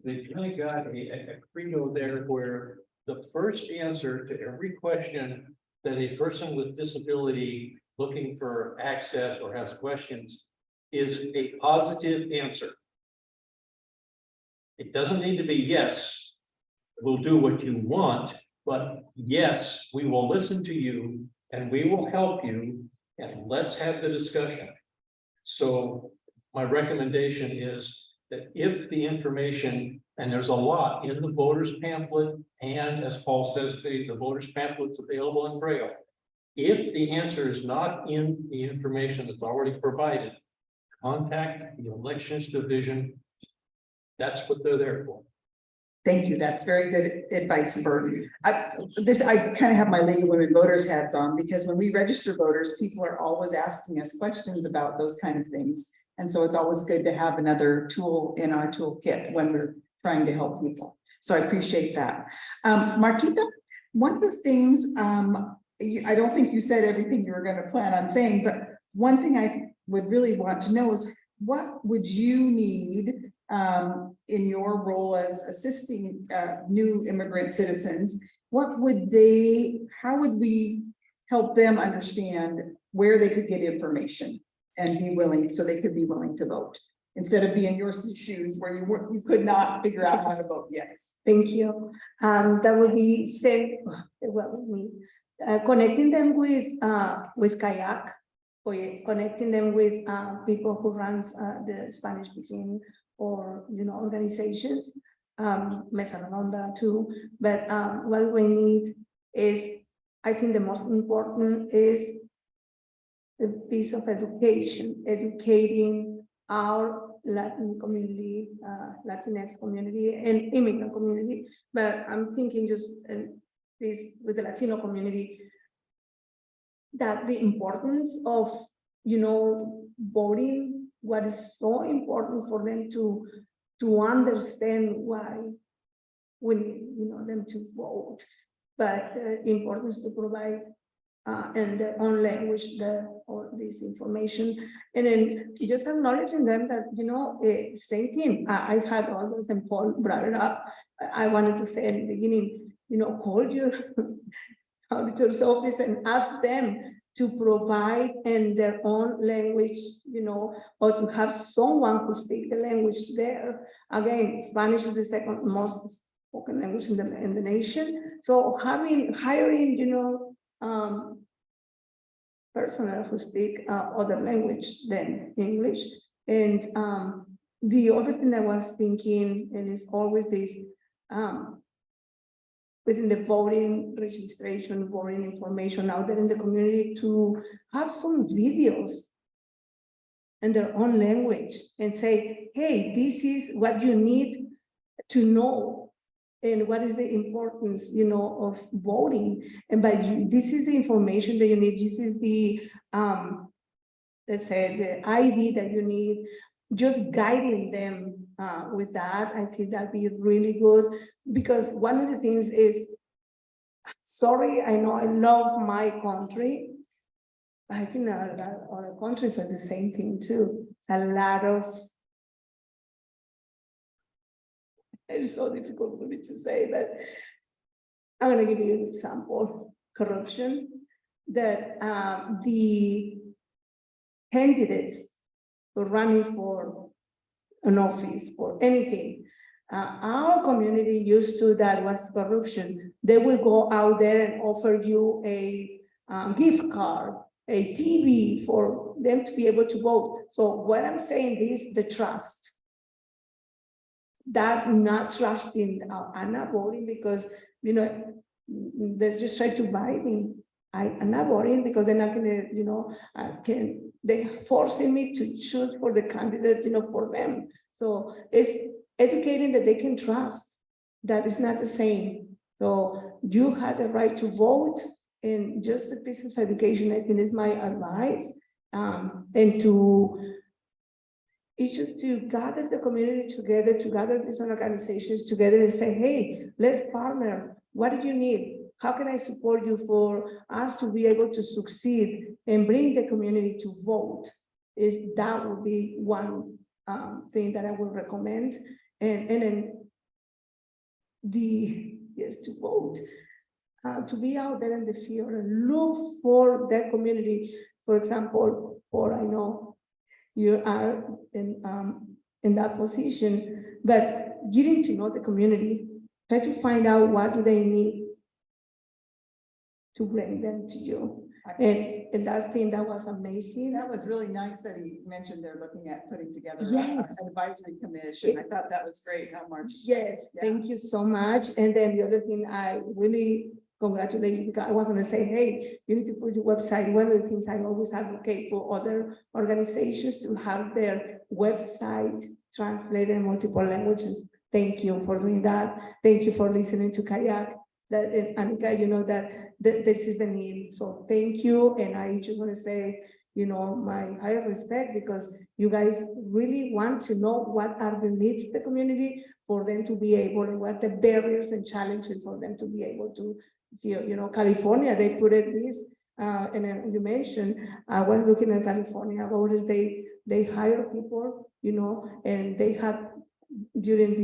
they've kind of got a credo there where the first answer to every question that a person with disability looking for access or has questions is a positive answer. It doesn't need to be yes, we'll do what you want, but yes, we will listen to you and we will help you and let's have the discussion. So my recommendation is that if the information, and there's a lot in the voters pamphlet, and as Paul says, the voters pamphlet's available in Braille. If the answer is not in the information that's already provided, contact the elections division. That's what they're there for. Thank you. That's very good advice, Bert. I kind of have my League of Women Voters hats on because when we register voters, people are always asking us questions about those kind of things. And so it's always good to have another tool in our toolkit when we're trying to help people. So I appreciate that. Martitha, one of the things, I don't think you said everything you were going to plan on saying, but one thing I would really want to know is what would you need in your role as assisting new immigrant citizens? What would how would we help them understand where they could get information and be willing, so they could be willing to vote instead of being in your shoes where you could not figure out how to vote? Yes. Thank you. That would be connecting them with kayak, or connecting them with people who run the Spanish speaking or organizations, Mesa Redonda too. But what we need is, I think the most important is the piece of education, educating our Latin community, Latinx community, and immigrant community. But I'm thinking just this with the Latino community, that the importance of voting, what is so important for them to understand why we need them to vote, but the importance to provide in their own language all this information, and then just acknowledging them that same thing. I had all those, and Paul brought it up. I wanted to say at the beginning, call your auditor's office and ask them to provide in their own language, or to have someone who speaks the language there. Again, Spanish is the second most spoken language in the nation. So hiring, personnel who speak other language than English. And the other thing I was thinking, and it's always this, within the voting registration, voting information out there in the community, to have some videos in their own language and say, hey, this is what you need to know, and what is the importance, of voting. And this is the information that you need. This is the, let's say, the ID that you need. Just guiding them with that, I think that'd be really good. Because one of the things is, sorry, I know I love my country. I think other countries are the same thing too. It's a lot of, it's so difficult for me to say, but I'm going to give you an example. Corruption, that the candidates for running for an office or anything, our community used to, that was corruption. They will go out there and offer you a gift card, a TV for them to be able to vote. So what I'm saying is the trust. that's not trusting, I'm not voting because, you know, they just try to buy me. I'm not voting because they're not gonna, you know, they forcing me to choose for the candidate, you know, for them. So it's educating that they can trust. That is not the same. So you have the right to vote, and just the piece of education, I think, is my advice. And to, it's just to gather the community together, to gather these organizations together and say, hey, let's partner. What do you need? How can I support you for us to be able to succeed and bring the community to vote? That would be one thing that I would recommend. And then yes, to vote, to be out there in the field and look for that community. For example, or I know you are in that position, but getting to know the community, try to find out what do they need to bring them to you. And that thing that was amazing. That was really nice that he mentioned they're looking at putting together Yes. an advisory commission. I thought that was great, how much. Yes, Yeah. thank you so much. And then the other thing, I really congratulate you because I was gonna say, hey, you need to put your website. One of the things I always advocate for other organizations to have their website translated in multiple languages. Thank you for doing that. Thank you for listening to Kayak. That, and Anika, you know that this is the need. So thank you. And I just want to say, you know, my higher respect, because you guys really want to know what are the needs of the community for them to be able, and what the barriers and challenges for them to be able to, you know, California, they put it this, and then you mentioned, I was looking at California, about it, they hire people, you know, and they had during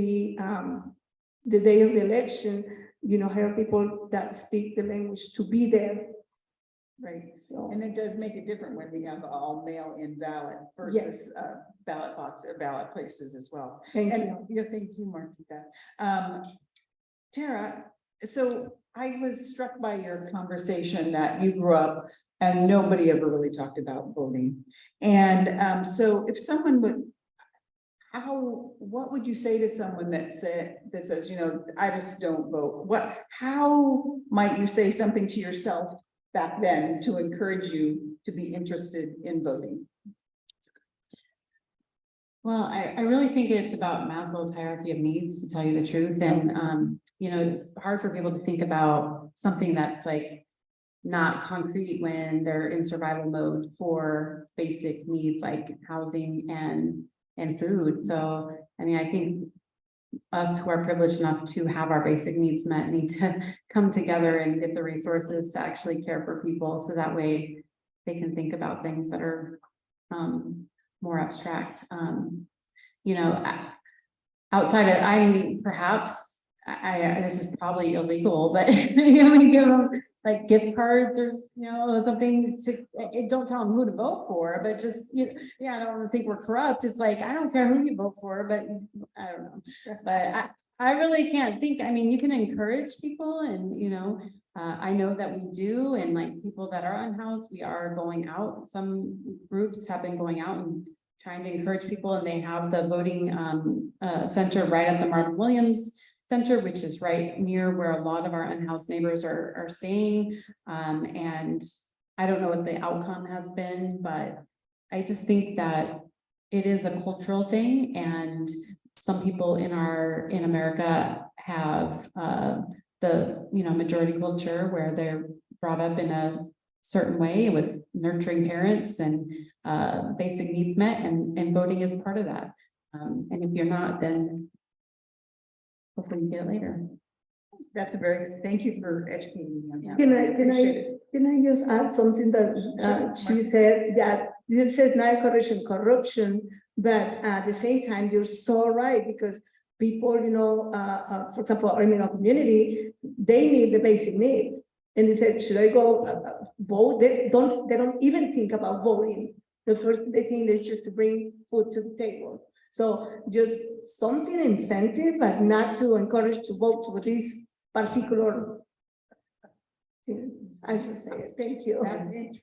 the day of the election, you know, hire people that speak the language to be there. Right, So, and it does make it different when we have all mail-in ballot versus ballot box or ballot places as well. thank And you. yeah, thank you, Martitha. Tarra, so I was struck by your conversation that you grew up and nobody ever really talked about voting. And so if someone would, what would you say to someone that says, you know, I just don't vote? How might you say something to yourself back then to encourage you to be interested in voting? Well, I really think it's about Maslow's hierarchy of needs, to tell you the truth. And, you know, it's hard for people to think about something that's like not concrete when they're in survival mode for basic needs like housing and food. So, I mean, I think us who are privileged enough to have our basic needs met need to come together and get the resources to actually care for people. So that way they can think about things that are more abstract. You know, outside of, I mean, perhaps this is probably illegal, but you know, we give them like gift cards or, you know, something to, don't tell them who to vote for, but just, yeah, I don't want to think we're corrupt. It's like, I don't care who you vote for, but I don't know. But I really can't think, I mean, you can encourage people and, you know, I know that we do, and like people that are unhoused, we are going out. Some groups have been going out and trying to encourage people, and they have the voting center right at the Martin Williams Center, which is right near where a lot of our unhoused neighbors are staying. And I don't know what the outcome has been, but I just think that it is a cultural thing, and some people in America have the, you know, majority culture where they're brought up in a certain way with nurturing parents and basic needs met, and voting is part of that. And if you're not, then hopefully you get it later. That's a very, thank you for educating me on that. Can I just add something that she said, that you said not corruption, but at the same time, you're so right, because people, you know, for example, our immigrant community, they need the basic needs. And they said, should I go vote? They don't even think about voting. The first thing they think is just to bring food to the table. So just something incentive, but not to encourage to vote for this particular thing. I should say it. Thank you. That's interesting.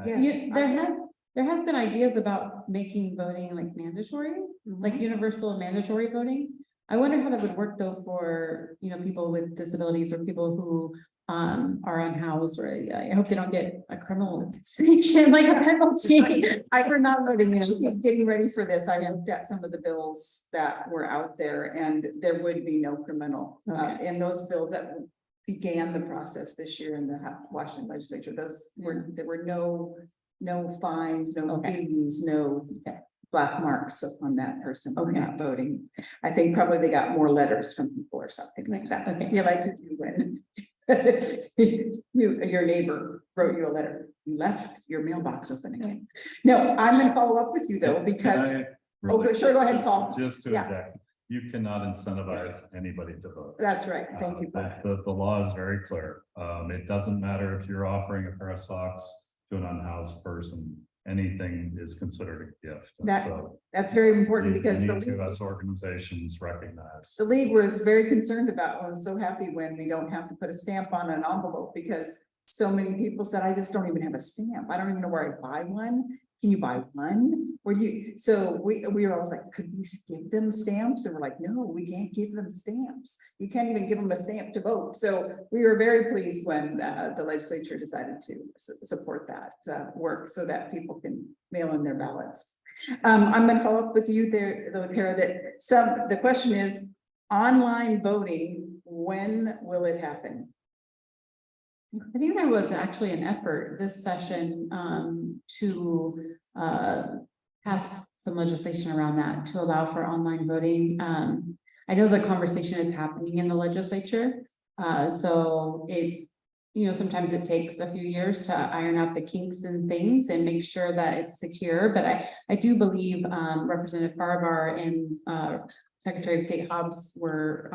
Yeah, there has been ideas about making voting like mandatory, like universal mandatory voting. I wonder how that would work though for, people with disabilities or people who are unhoused, or I hope they don't get a criminal sanction, like a penalty for not voting. Actually, getting ready for this, I looked at some of the bills that were out there, and there would be no criminal in those bills that began the process this year in the Washington legislature. There were no fines, no fees, no black marks on that person for not voting. I think probably they got more letters from people or something like that. Okay. Yeah, like you when your neighbor wrote you a letter, you left your mailbox open again. No, I'm gonna follow up with you though, because sure, go ahead, Paul. Just to Yeah. object, you cannot incentivize anybody to vote. That's right. Thank you, Paul. The law is very clear. It doesn't matter if you're offering a pair of socks to an unhoused person, anything is considered a gift. And so That's very important you because need to, as organizations, recognize. the league was very concerned about, I was so happy when we don't have to put a stamp on an envelope, because so many people said, I just don't even have a stamp. I don't even know where I buy one. Can you buy one? So we were always like, could we give them stamps? And we're like, no, we can't give them stamps. You can't even give them a stamp to vote. So we were very pleased when the legislature decided to support that work so that people can mail in their ballots. I'm going to follow up with you there, though, Tara, that the question is online voting, when will it happen? I think there was actually an effort this session to pass some legislation around that to allow for online voting. I know the conversation is happening in the legislature. So it, sometimes it takes a few years to iron out the kinks and things and make sure that it's secure. But I do believe Representative Farbar and Secretary of State Hobbs were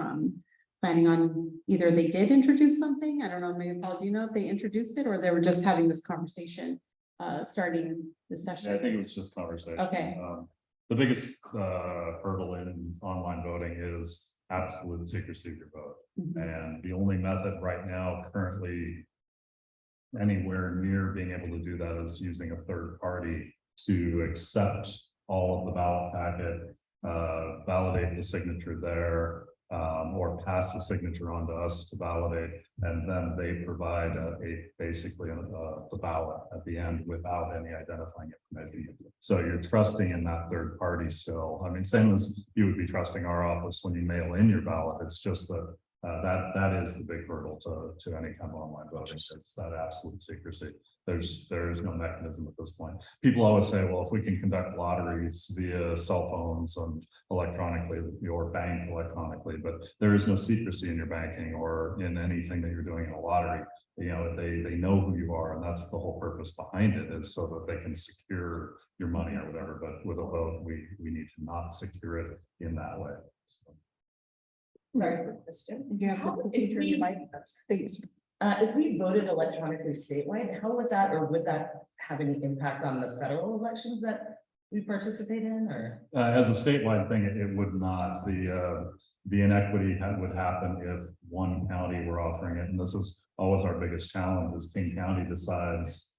planning on, either they did introduce something. I don't know, maybe Paul, do you know if they introduced it or they were just having this conversation starting the session? I think it was just conversation. Okay. The biggest hurdle in online voting is absolute secrecy of your vote. And the only method right now currently anywhere near being able to do that is using a third party to accept all of the ballot packet, validate the signature there, or pass the signature on to us to validate, and then they provide basically the ballot at the end without any identifying information. So you're trusting in that third party still. I mean, same as you would be trusting our office when you mail in your ballot. It's just that that is the big hurdle to any kind of online voting. It's that absolute secrecy. There is no mechanism at this point. People always say, well, if we can conduct lotteries via cell phones and electronically, or bank electronically, but there is no secrecy in your banking or in anything that you're doing in a lottery. They know who you are, and that's the whole purpose behind it, is so that they can secure your money or whatever. But with a vote, we need to not secure it in that way. So. Sorry for the question. You have How- to if turn your we- mic up, please. If we voted electronically statewide, how would that, or would that have any impact on the federal elections that we participate in, or? As a statewide thing, it would not. The inequity would happen if one county were offering it, and this is always our biggest challenge. Is King County decides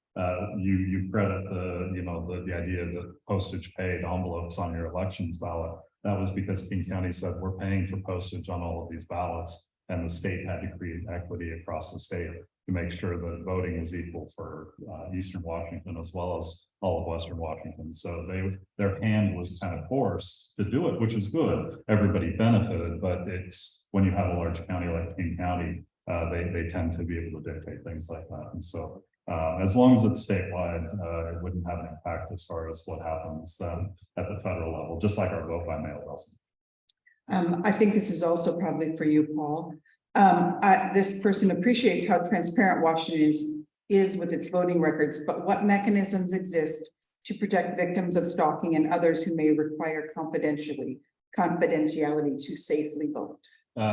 you credit the idea that postage paid envelopes on your elections ballot. That was because King County said we're paying for postage on all of these ballots, and the state had to create equity across the state to make sure that voting was equal for Eastern Washington as well as all of Western Washington. So their hand was kind of forced to do it, which is good. Everybody benefited, but it's when you have a large county like King County, they tend to be able to dictate things like that. And so as long as it's statewide, it wouldn't have an impact as far as what happens then at the federal level, just like our vote by mail doesn't. I think this is also probably for you, Paul. This person appreciates how transparent Washington is with its voting records, but what mechanisms exist to protect victims of stalking and others who may require confidentiality to safely vote?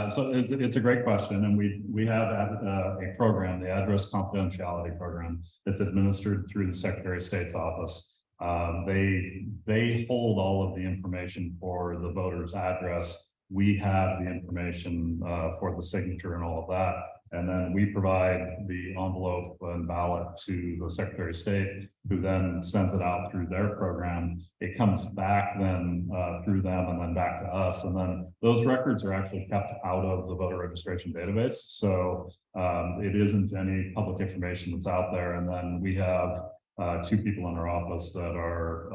So it's a great question, and we have a program, the Address Confidentiality Program, that's administered through the Secretary of State's office. They hold all of the information for the voter's address. We have the information for the signature and all of that. And then we provide the envelope and ballot to the Secretary of State, who then sends it out through their program. It comes back then through them and then back to us. And then those records are actually kept out of the voter registration database. So it isn't any public information that's out there. And then we have two people in our office that are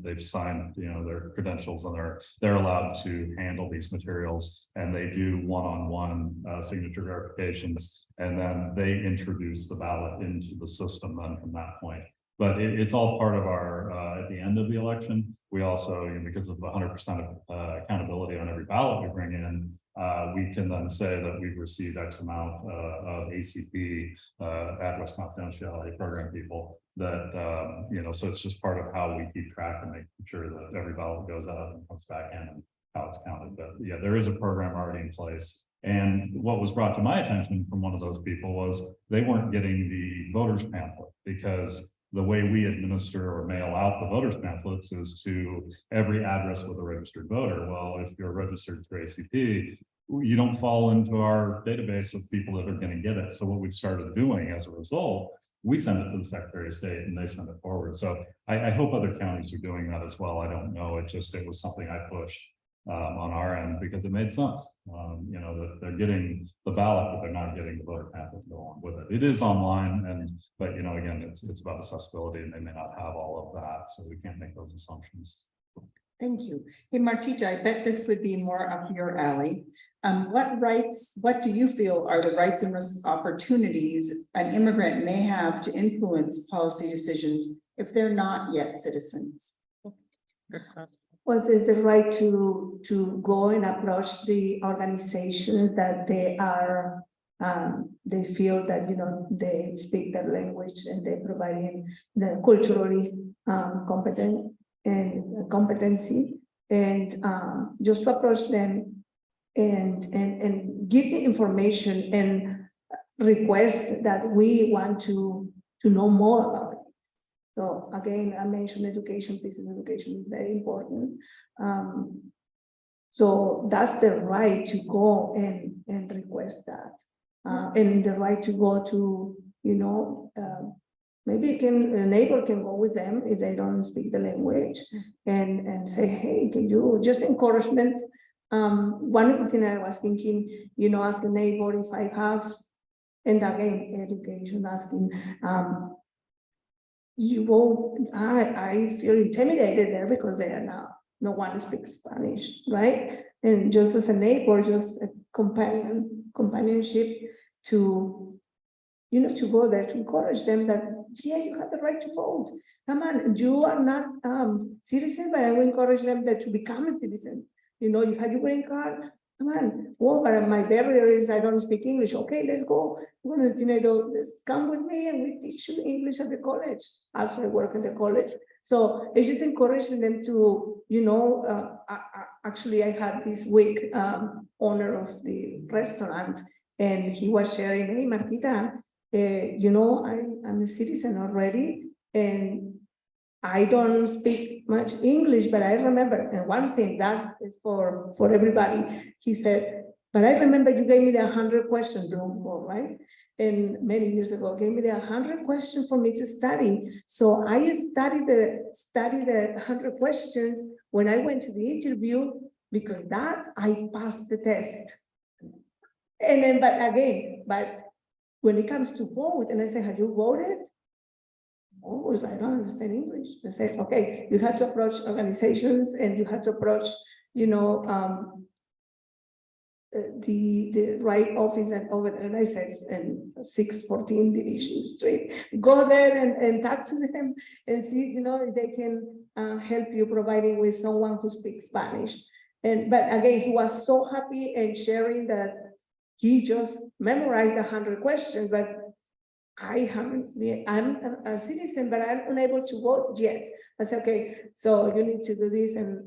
they've signed, their credentials, and they're allowed to handle these materials, and they do one-on-one signature verifications, and then they introduce the ballot into the system then from that point. But it's all part of our at the end of the election. We also, because of 100% accountability on every ballot we bring in, we can then say that we've received X amount of ACP address confidentiality program people that, so it's just part of how we keep track and making sure that every ballot goes out and comes back in and how it's counted. But yeah, there is a program already in place. And what was brought to my attention from one of those people was they weren't getting the voters pamphlet, because the way we administer or mail out the voters pamphlets is to every address with a registered voter. Well, if you're registered through ACP, you don't fall into our database of people that are going to get it. So what we've started doing as a result, we send it to the Secretary of State and they send it forward. So I hope other counties are doing that as well. I don't know. It was something I pushed on our end because it made sense. That they're getting the ballot, but they're not getting the voter pamphlet to go along with it. It is online, but again, it's about accessibility, and they may not have all of that, so we can't make those assumptions. Thank you. Hey, Martitha, I bet this would be more up your alley. What do you feel are the rights and opportunities an immigrant may have to influence policy decisions if they're not yet citizens? Well, there's the right to go and approach the organizations that they are, they feel that, they speak their language and they're providing the culturally competent and competency, and just to approach them and give the information and request that we want to know more about it. So again, I mentioned education, physical education is very important. So that's the right to go and request that. And the right to go to, maybe a neighbor can go with them if they don't speak the language and say, hey, can you just encouragement. One of the things I was thinking, ask a neighbor if I have, and again, education, asking, I feel intimidated there because they are no one speaks Spanish, right? And just as a neighbor, just a companionship to, to go there to encourage them that, yeah, you have the right to vote. Come on, you are not citizen, but I will encourage them that to become a citizen. You have your green card. Come on, well, but my barrier is I don't speak English. Okay, let's go. Let's come with me and we teach you English at the college. Also, I work at the college. So it's just encouraging them to, actually, I had this week owner of the restaurant, and he was sharing, hey, Martitha, I'm a citizen already, and I don't speak much English, but I remember, and one thing that is for everybody, he said, but I remember you gave me the 100 questions, right? And many years ago, gave me the 100 questions for me to study. So I studied the 100 questions when I went to the interview, because that I passed the test. And then, but when it comes to vote, and I say, have you voted? Oh, I don't understand English. They say, okay, you have to approach organizations and you have to approach, the right office and over there, and I says, and 614 Division Street, go there and talk to them and see, if they can help you, providing with someone who speaks Spanish. But again, he was so happy and sharing that he just memorized 100 questions, but I'm a citizen, but I'm unable to vote yet. I said, okay, so you need to do this and,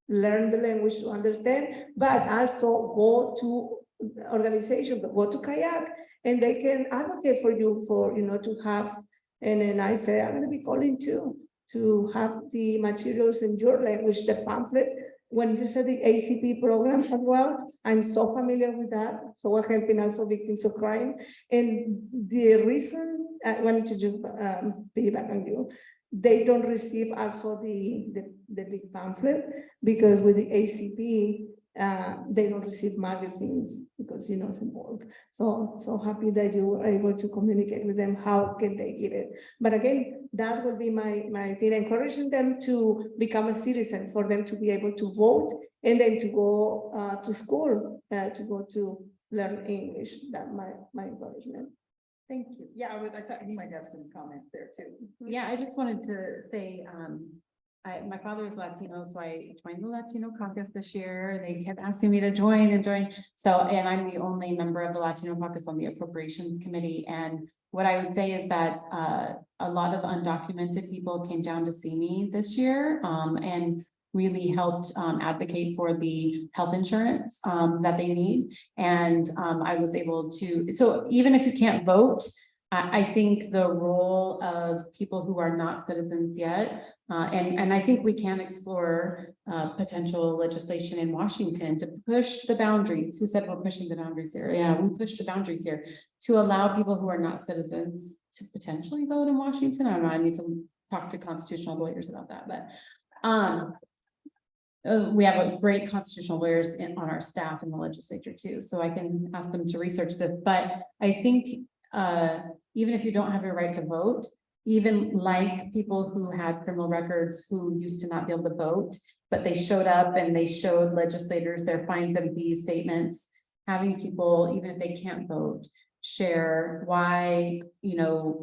learn the language to understand, but also go to organization, but go to kayak, and they can advocate for you for, to have, and then I say, I'm going to be calling too, to have the materials in your language, the pamphlet, when you said the ACP program as well, I'm so familiar with that. So we're helping also victims of crime. And the reason I wanted to just piggyback on you, they don't receive also the big pamphlet because with the ACP, they don't receive magazines because it's involved. So happy that you were able to communicate with them. How can they get it? But again, that will be my thing, encouraging them to become a citizen, for them to be able to vote and then to go to school, to go to learn English. That my encouragement. Thank you. Yeah, I thought you might have some comment there too. Yeah, I just wanted to say, my father is Latino, so I joined the Latino caucus this year. They kept asking me to join and join. So, and I'm the only member of the Latino caucus on the appropriations committee. And what I would say is that, a lot of undocumented people came down to see me this year, and really helped, advocate for the health insurance, that they need. And, I was able to, so even if you can't vote, I think the role of people who are not citizens yet, and I think we can explore potential legislation in Washington to push the boundaries. Who said we're pushing the boundaries here? Yeah, we push the boundaries here to allow people who are not citizens to potentially vote in Washington. I don't know, I need to talk to constitutional lawyers about that, but we have a great constitutional lawyers on our staff in the legislature too, so I can ask them to research this. But I think even if you don't have your right to vote, even like people who had criminal records who used to not be able to vote, but they showed up and they showed legislators their fines and fees statements, having people, even if they can't vote, share why,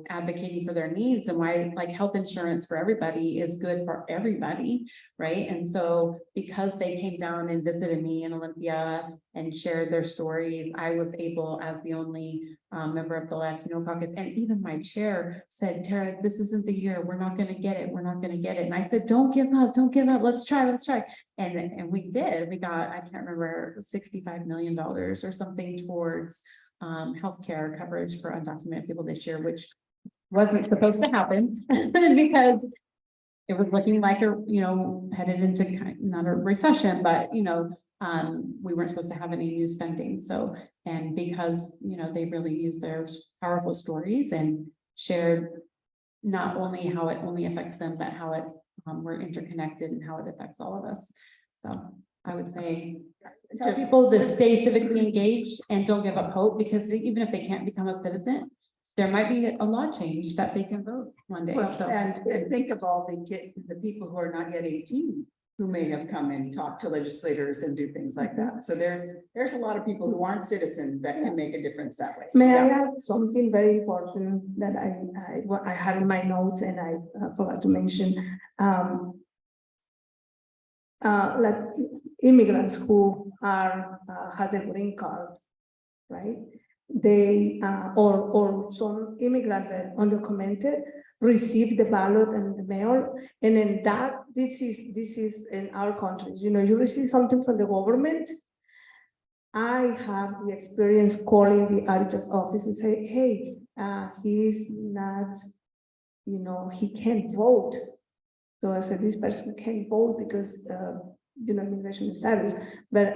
advocating for their needs and why like health insurance for everybody is good for everybody, right? And so because they came down and visited me in Olympia and shared their stories, I was able, as the only member of the Latino caucus, and even my chair said, Tarra, this isn't the year, we're not going to get it, we're not going to get it. And I said, don't give up, let's try. And we did, we got, I can't remember, $65 million or something towards healthcare coverage for undocumented people this year, which wasn't supposed to happen because it was looking like headed into not a recession, but we weren't supposed to have any new spending. So, and because they really used their powerful stories and shared not only how it only affects them, but how it we're interconnected and how it affects all of us. So I would say tell people to stay civically engaged and don't give up hope, because even if they can't become a citizen, there might be a law change that they can vote one day. Well, So and think of all the people who are not yet 18 who may have come and talked to legislators and do things like that. So there's a lot of people who aren't citizens that can make a difference that way. May I add something very important that I had in my notes and I forgot to mention? Like immigrants who has a green card, right? They or some immigrants that undocumented receive the ballot and the mail, and then this is in our countries. You receive something from the government. I have the experience calling the auditor's office and say, hey, he's not, he can't vote. So I said, this person can't vote because, immigration status, but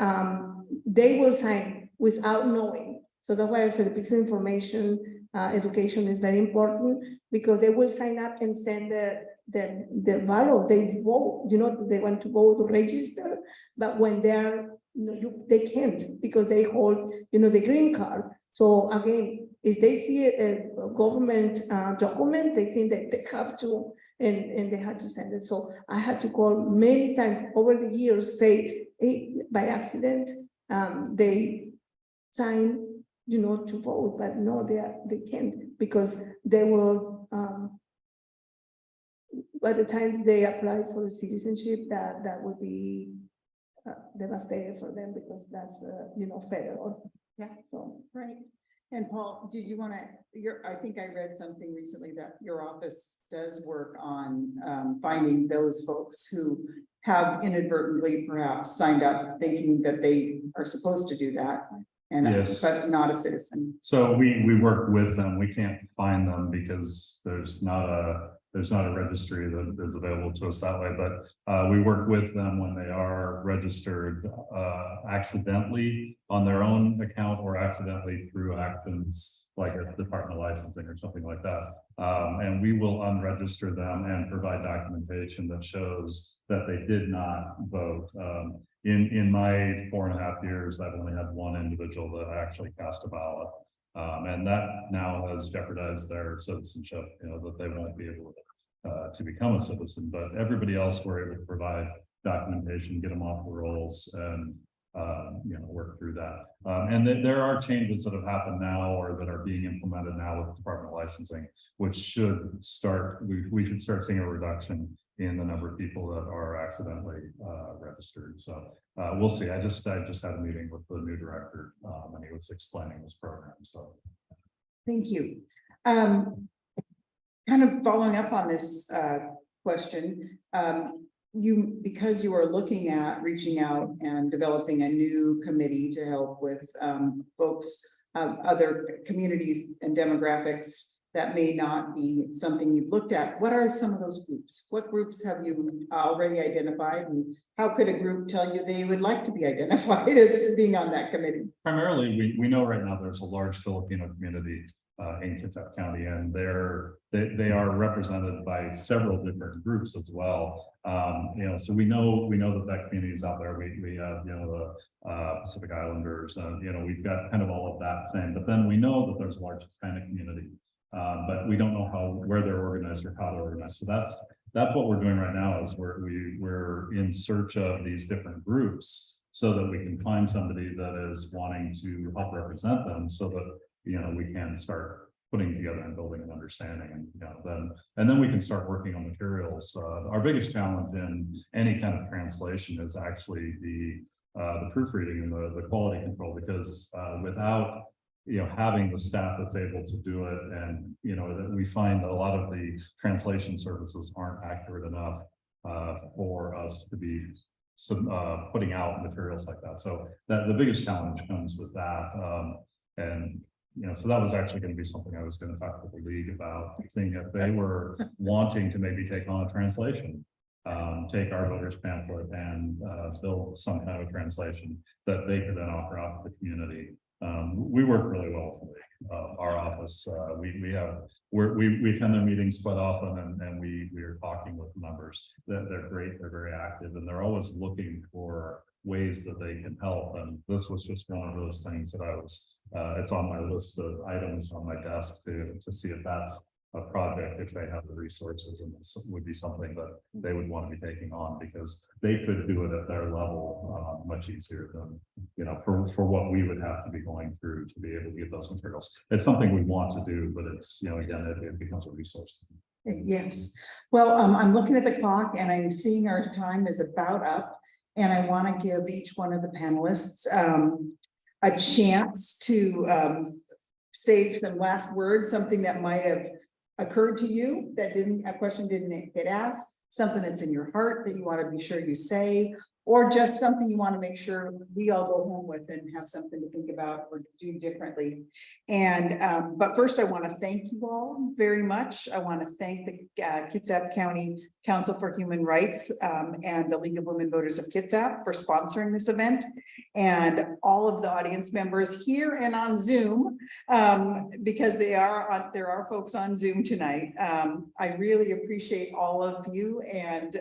they will sign without knowing. So that's why I said the piece of information, education is very important, because they will sign up and send the ballot, they vote, they want to vote or register, but when they're, they can't because they hold, the green card. So again, if they see a government document, they think that they have to, and they had to send it. So I had to call many times over the years, say, hey, by accident, they sign, to vote, but no, they can't, because they will, by the time they apply for citizenship, that would be devastating for them, because that's, federal. Yeah. So, Right. And Paul, did you want to, I think I read something recently that your office does work on finding those folks who have inadvertently perhaps signed up thinking that they are supposed to do that, and Yes. but not a citizen. So we work with them. We can't find them because there's not there's not a registry that is available to us that way, but we work with them when they are registered accidentally on their own account or accidentally through actions like a Department of Licensing or something like that. And we will unregister them and provide documentation that shows that they did not vote. In my 4.5 years, I've only had one individual that actually cast a ballot. And that now has jeopardized their citizenship, that they won't be able to become a citizen, but everybody else we're able to provide documentation, get them off the rolls and, work through that. And there are changes that have happened now or that are being implemented now with the Department of Licensing, which should start, we should start seeing a reduction in the number of people that are accidentally registered. So we'll see. I just had a meeting with the new director and he was explaining this program. So Thank you. Kind of following up on this question, because you are looking at reaching out and developing a new committee to help with folks of other communities and demographics that may not be something you've looked at. What are some of those groups? What groups have you already identified, and how could a group tell you they would like to be identified as being on that committee? primarily, we know right now there's a large Filipino community in Kitsap County, and they are represented by several different groups as well. So we know that community is out there. We have the Pacific Islanders, we've got kind of all of that same. But then we know that there's a large Hispanic community. But we don't know where they're organized or how they're organized. So that's what we're doing right now is we're in search of these different groups so that we can find somebody that is wanting to help represent them so that, we can start putting together and building an understanding and then we can start working on materials. Our biggest challenge in any kind of translation is actually the proofreading and the quality control, because without having the staff that's able to do it, and that we find that a lot of the translation services aren't accurate enough for us to be putting out materials like that. So that the biggest challenge comes with that, so that was actually going to be something I was going to talk to the league about, seeing if they were wanting to maybe take on a translation, take our voters pamphlet and build some kind of translation that they could then offer out to the community. We work really well with our office. We attend their meetings quite often, and we are talking with members. They're great. They're very active, and they're always looking for ways that they can help. And this was just one of those things that it's on my list of items on my desk to see if that's a project, if they have the resources, and this would be something that they would want to be taking on, because they could do it at their level much easier than, for what we would have to be going through to be able to get those materials. It's something we want to do, but it's, again, it becomes a resource. Yes. Well, I'm looking at the clock and I'm seeing our time is about up, and I want to give each one of the panelists a chance to say some last words, something that might have occurred to you that a question didn't get asked, something that's in your heart that you want to be sure you say, or just something you want to make sure we all go home with and have something to think about or do differently. And but first, I want to thank you all very much. I want to thank the Kitsap County Council for Human Rights and the League of Women Voters of Kitsap for sponsoring this event, and all of the audience members here and on Zoom, because there are folks on Zoom tonight. I really appreciate all of you, and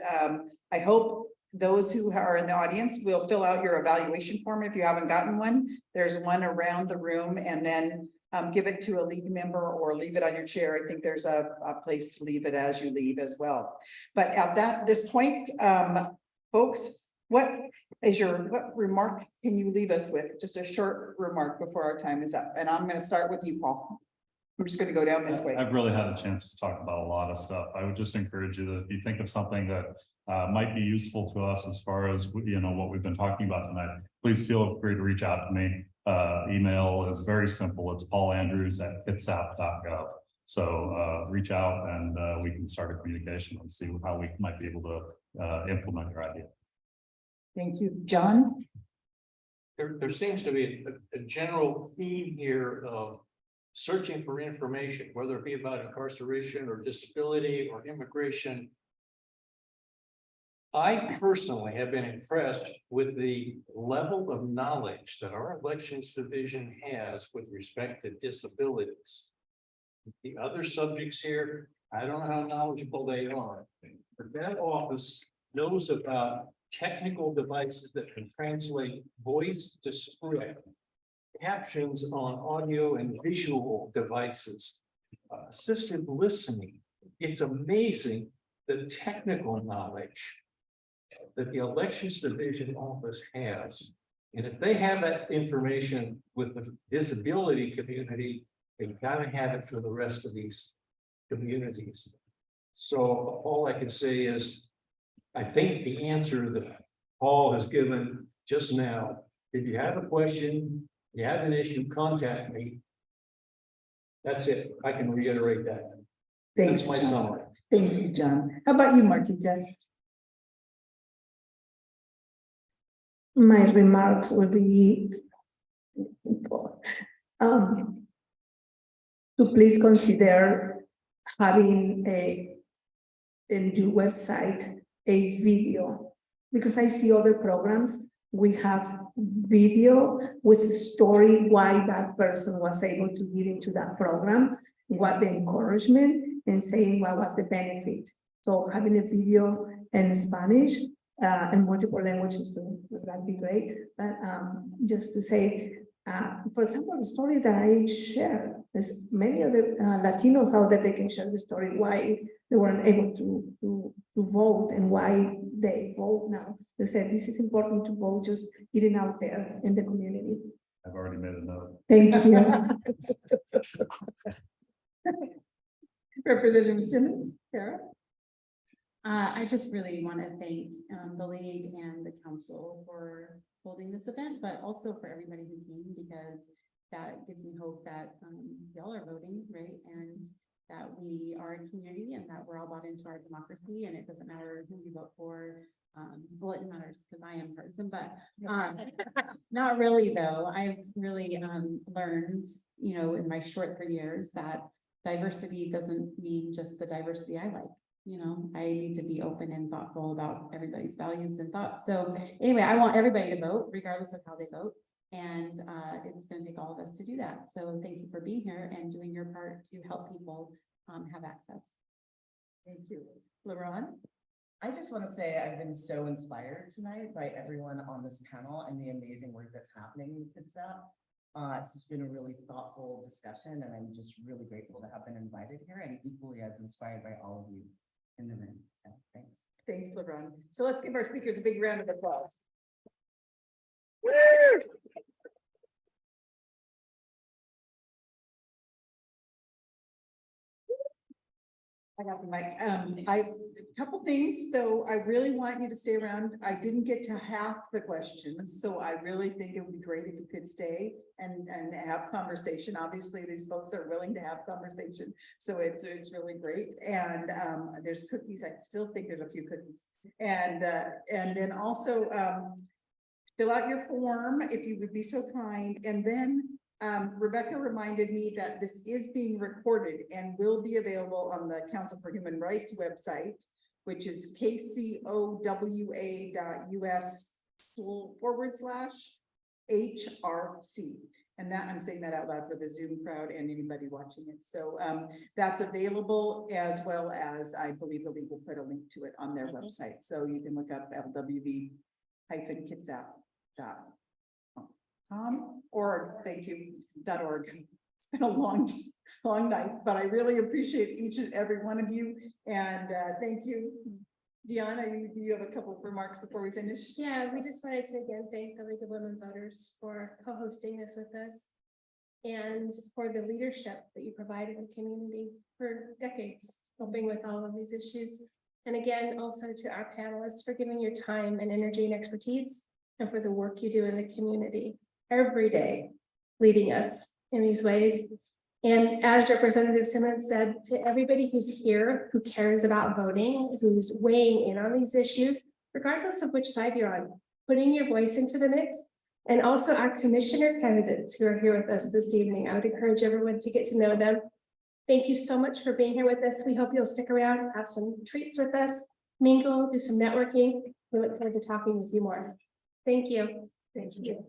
I hope those who are in the audience will fill out your evaluation form if you haven't gotten one. There's one around the room, and then give it to a league member or leave it on your chair. I think there's a place to leave it as you leave as well. But at this point, folks, what remark can you leave us with? Just a short remark before our time is up. And I'm going to start with you, Paul. I'm just going to go down this way. I've really had a chance to talk about a lot of stuff. I would just encourage you that if you think of something that might be useful to us as far as what we've been talking about tonight, please feel free to reach out to me. Email is very simple. It's paulandrews@kitsap.gov. So reach out and we can start a communication and see how we might be able to implement your idea. Thank you, John. There seems to be a general theme here of searching for information, whether it be about incarceration or disability or immigration. I personally have been impressed with the level of knowledge that our elections division has with respect to disabilities. The other subjects here, I don't know how knowledgeable they are, but that office knows about technical devices that can translate voice to script, captions on audio and visual devices, assisted listening. It's amazing the technical knowledge that the elections division office has. And if they have that information with the disability community, they've got to have it for the rest of these communities. So all I can say is, I think the answer that Paul has given just now, if you have a question, you have an issue, contact me. That's it. I can reiterate that. Thanks, That's my John. summary. Thank you, John. How about you, Martitha? My remarks will be to please consider having in your website a video, because I see other programs, we have video with a story why that person was able to get into that program, what the encouragement, and saying what was the benefit. So having a video in Spanish and multiple languages too, that'd be great. But just to say, for example, the story that I share, there's many other Latinos out there that can share the story why they weren't able to vote and why they vote now. They said this is important to vote, just getting out there in the community. I've already made a note. Thank you. Representative Simmons, Tarra? I just really want to thank the league and the council for holding this event, but also for everybody who came, because that gives me hope that y'all are voting, right? And that we are a community and that we're all bought into our democracy, and it doesn't matter who you vote for. Well, it matters because I am partisan, but not really though. I've really learned, you know, in my short 3 years that diversity doesn't mean just the diversity I like. You know, I need to be open and thoughtful about everybody's values and thoughts. So anyway, I want everybody to vote regardless of how they vote. And it's going to take all of us to do that. So thank you for being here and doing your part to help people have access. Thank you. LaRon? I just want to say I've been so inspired tonight by everyone on this panel and the amazing work that's happening in Kitsap. It's just been a really thoughtful discussion, and I'm just really grateful to have been invited here and equally as inspired by all of you in the room. So thanks. Thanks, LaRon. So let's give our speakers a big round of applause. I got the mic. A couple things, though. I really want you to stay around. I didn't get to half the questions, so I really think it would be great if you could stay and have conversation. Obviously, these folks are willing to have conversation, so it's really great. And there's cookies. I still think there's a few cookies. And then also fill out your form if you would be so kind. And then Rebecca reminded me that this is being recorded and will be available on the Council for Human Rights website, which is KCOWA.US/HRC. And that I'm saying that out loud for the Zoom crowd and anybody watching it. So that's available, as well as I believe the league will put a link to it on their website. So you can look up LWV-Kitsap.com or thank you.org. It's been a long night, but I really appreciate each and every one of you. And thank you. Deanna, do you have a couple of remarks before we finish? Yeah, we just wanted to again thank the League of Women Voters for co-hosting this with us and for the leadership that you provide in the community for decades, helping with all of these issues. And again, also to our panelists for giving your time and energy and expertise and for the work you do in the community every day, leading us in these ways. And as Representative Simmons said, to everybody who's here, who cares about voting, who's weighing in on these issues, regardless of which side you're on, putting your voice into the mix, And also our commissioner candidates who are here with us this evening. I would encourage everyone to get to know them. Thank you so much for being here with us. We hope you'll stick around, have some treats with us, mingle, do some networking. We look forward to talking with you more. Thank you. Thank you.